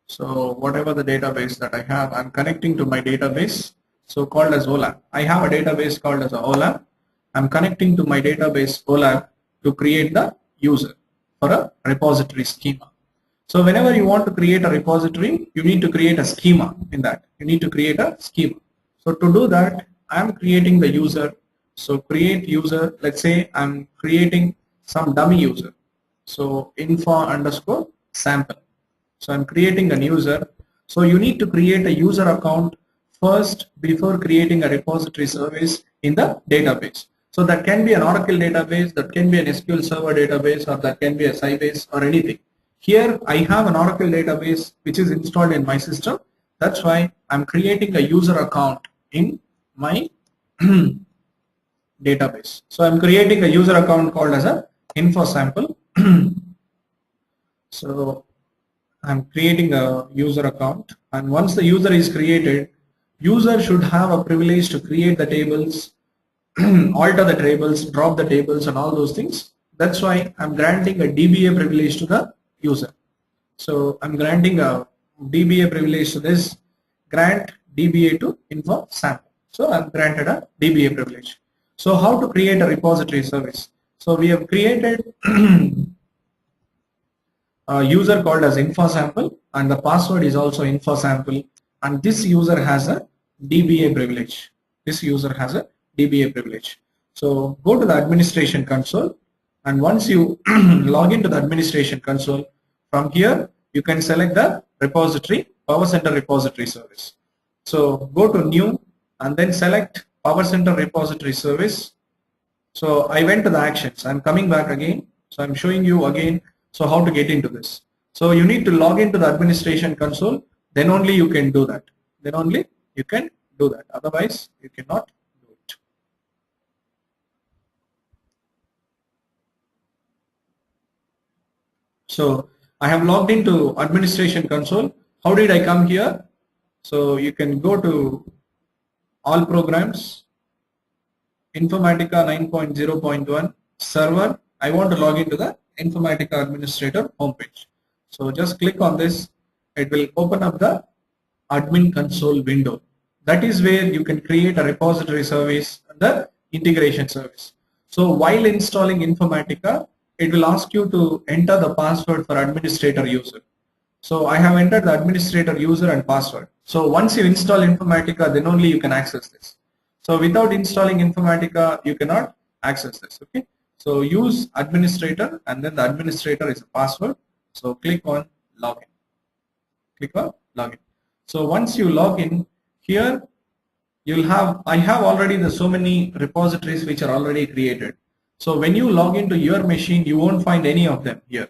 So whatever the database that I have, I'm connecting to my database. So called as OLAP. I have a database called as a OLAP. I'm connecting to my database OLAP to create the user for a repository schema. So whenever you want to create a repository, you need to create a schema in that. You need to create a schema. So to do that, I'm creating the user. So create user, let's say I'm creating some dummy user. So info_sample. So I'm creating a user. So you need to create a user account first before creating a repository service in the database. So that can be an Oracle database, that can be an SQL Server database, or that can be a Sybase or anything. Here I have an Oracle database which is installed in my system. That's why I'm creating a user account in my database. So I'm creating a user account called as a info sample. So I'm creating a user account, and once the user is created, user should have a privilege to create the tables, alter the tables, drop the tables, and all those things. That's why I'm granting a DBA privilege to the user. So I'm granting a DBA privilege to this, grant DBA to info sample. So I'm granted a DBA privilege. So how to create a repository service? So we have created a user called as info sample, and the password is also info sample, and this user has a DBA privilege. This user has a DBA privilege. So go to the administration console, and once you log into the administration console, from here you can select the repository, PowerCenter repository service. So go to new and then select PowerCenter repository service. So I went to the actions. I'm coming back again. So I'm showing you again. So how to get into this. So you need to log into the administration console. Then only you can do that. Then only you can do that. Otherwise you cannot do it. So I have logged into administration console. How did I come here? So you can go to all programs, Informatica 9.0.1 server. I want to log into the Informatica administrator homepage. So just click on this. It will open up the admin console window. That is where you can create a repository service and the integration service. So while installing Informatica, it will ask you to enter the password for administrator user. So I have entered the administrator user and password. So once you install Informatica, then only you can access this. So without installing Informatica, you cannot access this. Okay. So use administrator, and then the administrator is a password. So click on login. Click on login. So once you log in, here you'll have, I have already the so many repositories which are already created. So when you log into your machine, you won't find any of them here.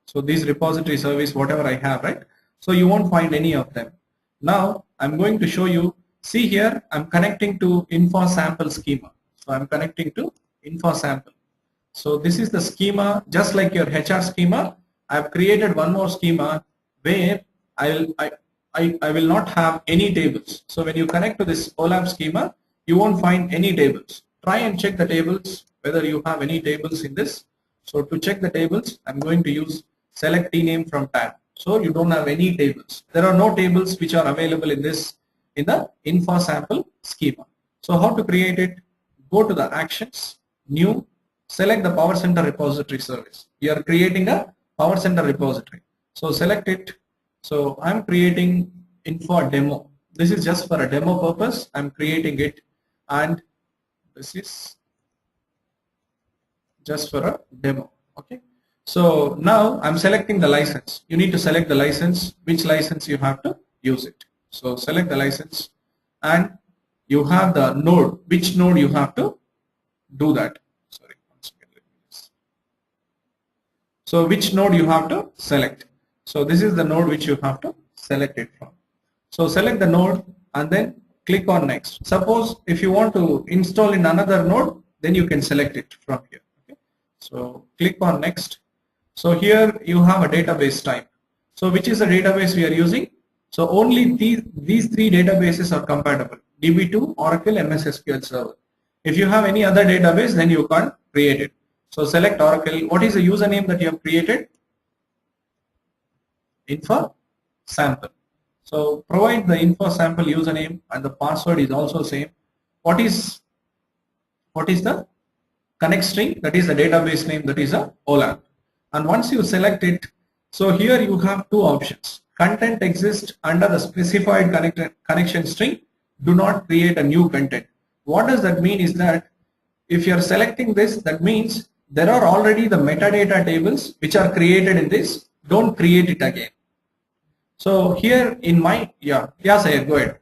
So this repository service, whatever I have, right? So you won't find any of them. Now I'm going to show you. See here, I'm connecting to info sample schema. So I'm connecting to info sample. So this is the schema, just like your HR schema. I've created one more schema where I will not have any tables. So when you connect to this OLAP schema, you won't find any tables. Try and check the tables, whether you have any tables in this. So to check the tables, I'm going to use select tname from tab. So you don't have any tables. There are no tables which are available in this, in the info sample schema. So how to create it? Go to the actions, new, select the PowerCenter repository service. You are creating a PowerCenter repository. So select it. So I'm creating info demo. This is just for a demo purpose. I'm creating it, and this is just for a demo. Okay. So now I'm selecting the license. You need to select the license, which license you have to use it. So select the license, and you have the node, which node you have to do that. Sorry, once again, let me just. So which node you have to select? So this is the node which you have to select it from. So select the node and then click on next. Suppose if you want to install in another node, then you can select it from here. Okay. So click on next. So here you have a database type. So which is the database we are using? So only these three databases are compatible: DB2, Oracle, MS SQL Server. If you have any other database, then you can't create it. So select Oracle. What is the username that you have created? Info sample. So provide the info sample username, and the password is also same. What is the connect string? That is the database name, that is a OLAP. And once you select it, so here you have two options. Content exists under the specified connection string. Do not create a new content. What does that mean is that if you are selecting this, that means there are already the metadata tables which are created in this. Don't create it again. So here in my, Sayed, go ahead.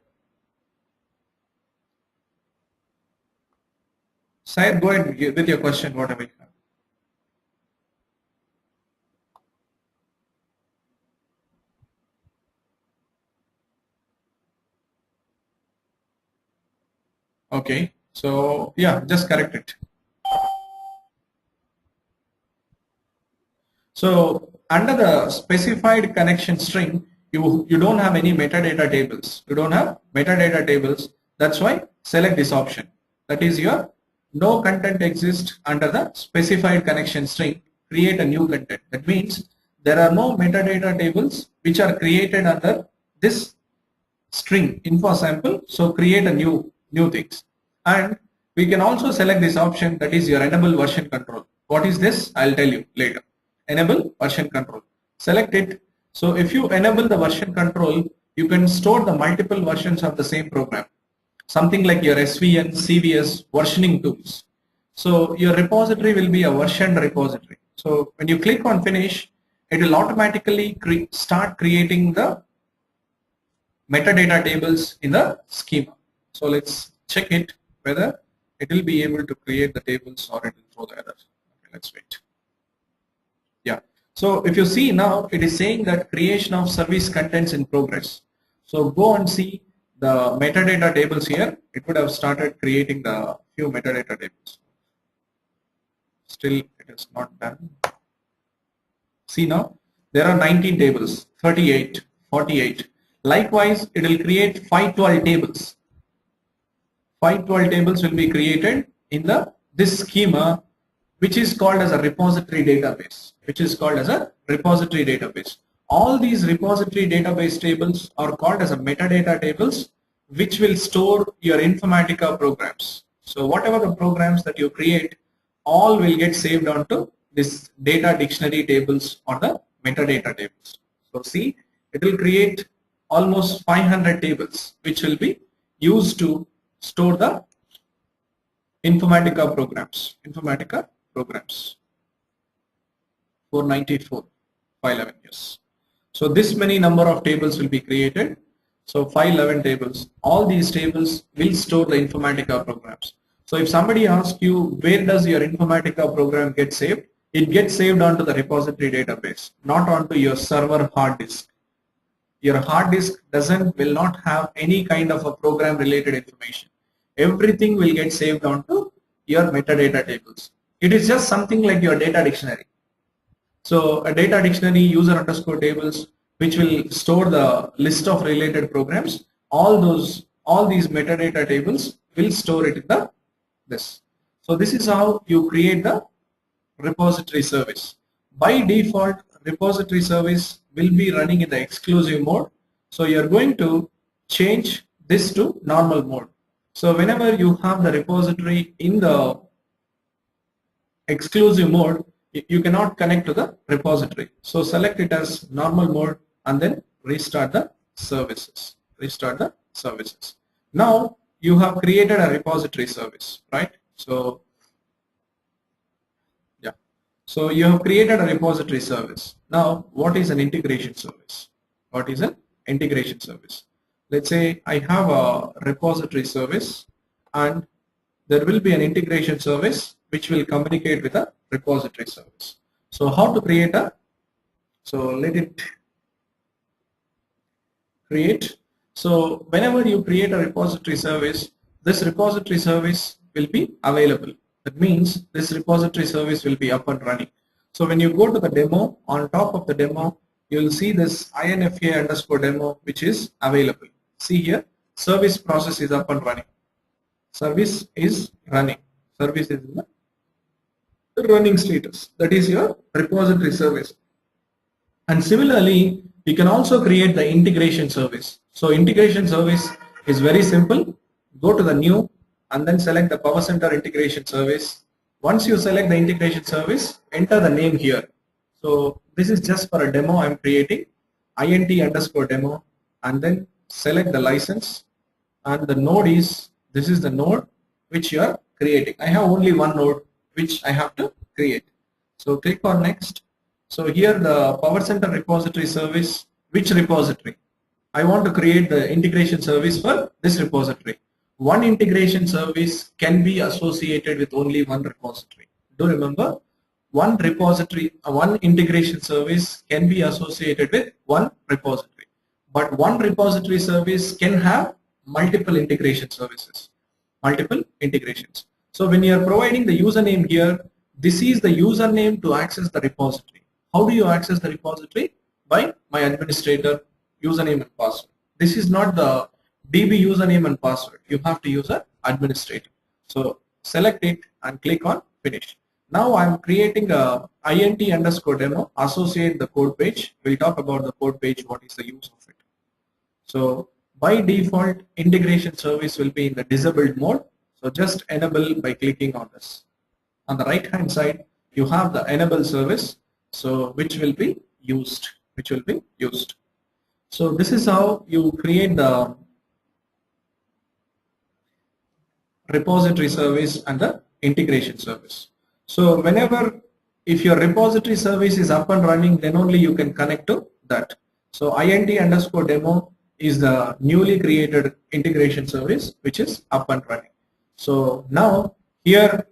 Sayed, go ahead with your question, whatever you have. Okay, so yeah, just correct it. So under the specified connection string, you don't have any metadata tables. You don't have metadata tables. That's why select this option. That is your no content exists under the specified connection string. Create a new content. That means there are no metadata tables which are created under this string info sample. So create a new things. And we can also select this option, that is your enable version control. What is this? I'll tell you later. Enable version control. Select it. So if you enable the version control, you can store the multiple versions of the same program. Something like your SVN, CVS versioning tools. So your repository will be a versioned repository. So when you click on finish, it will automatically start creating the metadata tables in the schema. So let's check it whether it will be able to create the tables or it will throw the error. Okay, let's wait. Yeah. So if you see now, it is saying that creation of service contents in progress. So go and see the metadata tables here. It would have started creating the few metadata tables. Still, it is not done. See now, there are 19 tables, 38, 48. Likewise, it will create 512 tables. 512 tables will be created in this schema, which is called as a repository database. All these repository database tables are called as a metadata tables, which will store your Informatica programs. So whatever the programs that you create, all will get saved onto this data dictionary tables or the metadata tables. So see, it will create almost 500 tables, which will be used to store the Informatica programs. 494, 511, yes. So this many number of tables will be created. So 511 tables. All these tables will store the Informatica programs. So if somebody asks you, where does your Informatica program get saved? It gets saved onto the repository database, not onto your server hard disk. Your hard disk will not have any kind of a program related information. Everything will get saved onto your metadata tables. It is just something like your data dictionary. So a data dictionary user underscore tables, which will store the list of related programs. All these metadata tables will store it in this. So this is how you create the repository service. By default, repository service will be running in the exclusive mode. So you're going to change this to normal mode. So whenever you have the repository in the exclusive mode, you cannot connect to the repository. So select it as normal mode and then restart the services. Now you have created a repository service, right? So yeah. So you have created a repository service. Now what is an integration service? Let's say I have a repository service and there will be an integration service which will communicate with a repository service. So how to create a, so let it create. So whenever you create a repository service, this repository service will be available. That means this repository service will be up and running. So when you go to the demo, on top of the demo, you will see this INFA underscore demo, which is available. See here, service process is up and running. Service is running. Service is in the running status. That is your repository service. And similarly, you can also create the integration service. So integration service is very simple. Go to the new and then select the powercenter integration service. Once you select the integration service, enter the name here. So this is just for a demo I'm creating, int underscore demo, and then select the license, and the node is, this is the node which you are creating. I have only one node which I have to create. So click on next. So here the powercenter repository service, which repository? I want to create the integration service for this repository. One integration service can be associated with only one repository. Do remember, one repository, one integration service can be associated with one repository. But one repository service can have multiple integration services, multiple integrations. So when you are providing the username here, this is the username to access the repository. How do you access the repository? By my administrator username and password. This is not the DB username and password. You have to use an administrator. So select it and click on finish. Now I'm creating a int underscore demo, associate the code page. We'll talk about the code page, what is the use of it. So by default, integration service will be in the disabled mode. So just enable by clicking on this. On the right hand side, you have the enable service, so which will be used, So this is how you create the repository service and the integration service. So whenever, if your repository service is up and running, then only you can connect to that. So int underscore demo is the newly created integration service which is up and running. So now here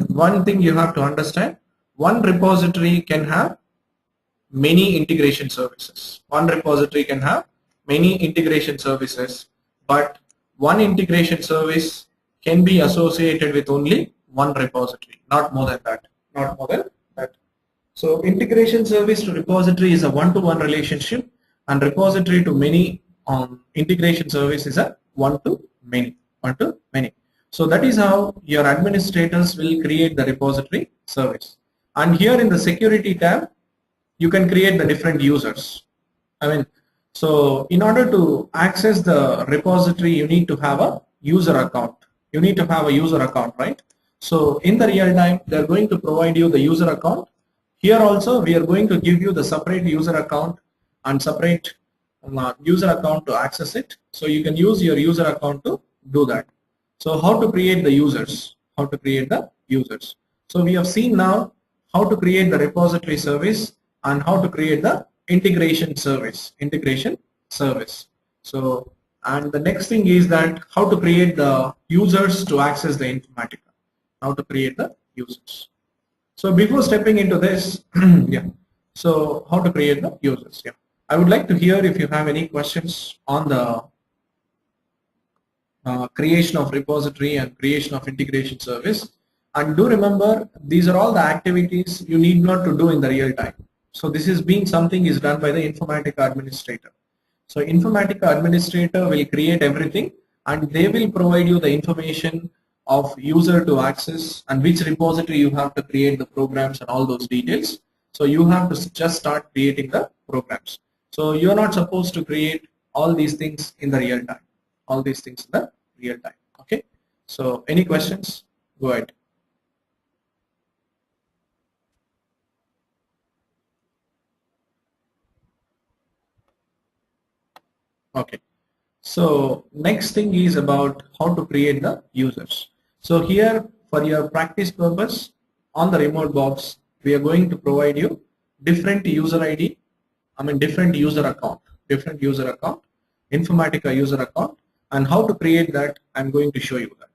one thing you have to understand, one repository can have many integration services. One repository can have many integration services, but one integration service can be associated with only one repository, not more than that. So integration service to repository is a one-to-one relationship, and repository to many integration service is a one-to-many. So that is how your administrators will create the repository service. And here in the security tab, you can create the different users. So in order to access the repository, you need to have a user account. Right? So in the real time, they're going to provide you the user account. Here also, we are going to give you the separate user account and separate user account to access it. So you can use your user account to do that. So how to create the users? So we have seen now how to create the repository service and how to create the integration service. So, and the next thing is that how to create the users to access the Informatica. So before stepping into this, so how to create the users? I would like to hear if you have any questions on the creation of repository and creation of integration service. And do remember, these are all the activities you need not to do in the real time. So this is being something is done by the Informatica administrator. So Informatica administrator will create everything, and they will provide you the information of user to access and which repository you have to create the programs and all those details. So you have to just start creating the programs. So you're not supposed to create all these things in the real time. Okay. So any questions? Go ahead. Okay. So next thing is about how to create the users. So here, for your practice purpose, on the remote box, we are going to provide you different user ID, different user account, Informatica user account, and how to create that. I'm going to show you that.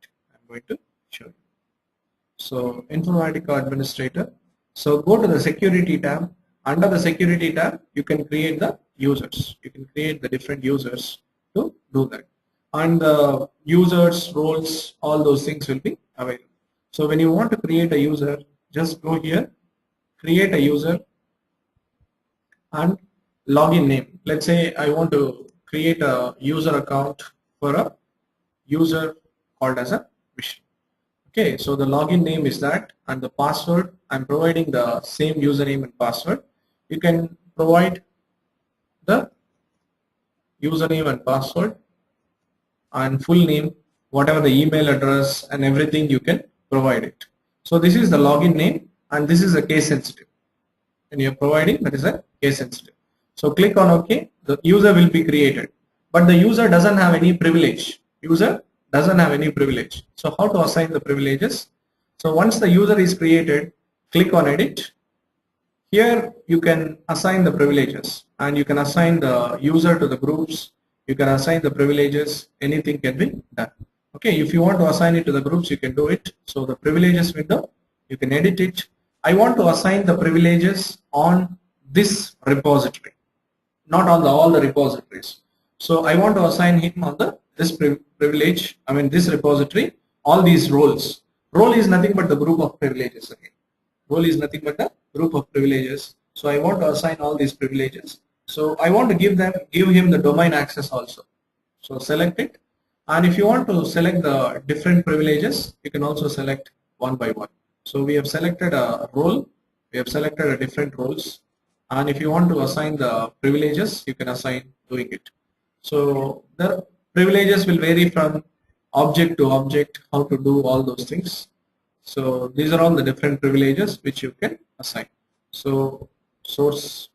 So Informatica administrator. So go to the security tab. Under the security tab, you can create the users. You can create the different users to do that. And the users, roles, all those things will be available. So when you want to create a user, just go here, create a user and login name. Let's say I want to create a user account for a user called as a Vishnu. Okay, so the login name is that, and the password, I'm providing the same username and password. You can provide the username and password and full name, whatever the email address and everything, you can provide it. So this is the login name, and this is a case sensitive. When you're providing, that is a case sensitive. So click on OK. The user will be created, but the user doesn't have any privilege. User doesn't have any privilege. So how to assign the privileges? So once the user is created, click on edit. Here you can assign the privileges, and you can assign the user to the groups. You can assign the privileges. Anything can be done. Okay, if you want to assign it to the groups, you can do it. So the privileges window, you can edit it. I want to assign the privileges on this repository, not on all the repositories. So I want to assign him on this privilege. I mean this repository, all these roles. Role is nothing but the group of privileges again. Role is nothing but the group of privileges. So I want to assign all these privileges. So I want to give him the domain access also. So select it, and if you want to select the different privileges, you can also select one by one. So we have selected a role, we have selected a different roles, and if you want to assign the privileges, you can assign doing it. So the privileges will vary from object to object, how to do all those things. So these are all the different privileges which you can assign. So source,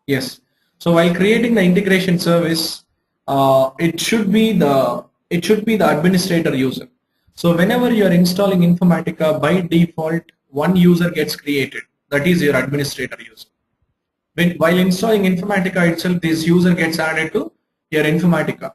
yes. So while creating the integration service, it should be the administrator user. So whenever you are installing Informatica, by default one user gets created. That is your administrator user. While installing Informatica itself, this user gets added to your Informatica.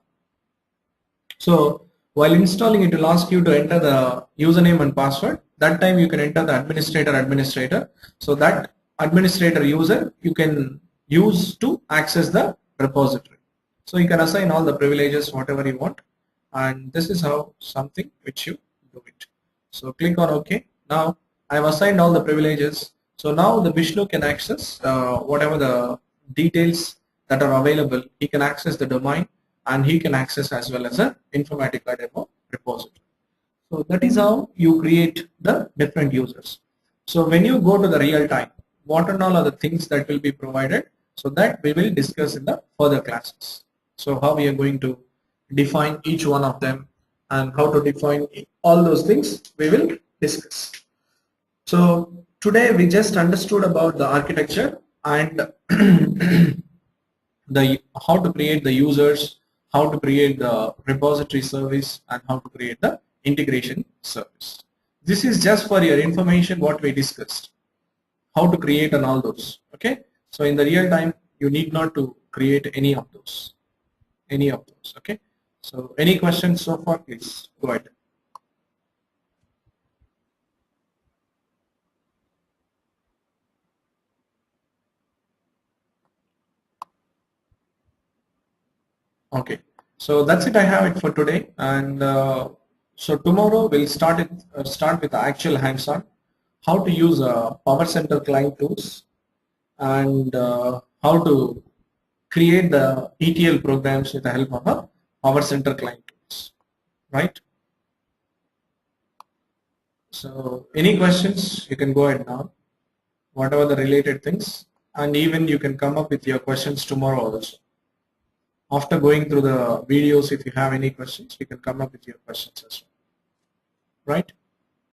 So while installing, it will ask you to enter the username and password. That time you can enter the administrator. So that administrator user you can use to access the repository. So you can assign all the privileges whatever you want, and this is how something which you do it. So click on OK. Now I have assigned all the privileges. So now the Vishnu can access whatever the details that are available. He can access the domain, and he can access as well as a Informatica demo repository. So that is how you create the different users. So when you go to the real time, what and all are the things that will be provided? So that we will discuss in the further classes. So how we are going to define each one of them and how to define all those things we will discuss. So today we just understood about the architecture and how to create the users, how to create the repository service, and how to create the integration service. This is just for your information what we discussed, how to create and all those. Okay, so in the real time you need not to create any of those. Okay, so any questions so far? Please go ahead. Okay, so that's it. I have it for today, and so tomorrow we'll start with the actual hands-on, how to use PowerCenter client tools, and how to create the ETL programs with the help of a PowerCenter client tools, right? So any questions, you can go ahead now, whatever the related things, and even you can come up with your questions tomorrow also. After going through the videos, if you have any questions, you can come up with your questions as well, right?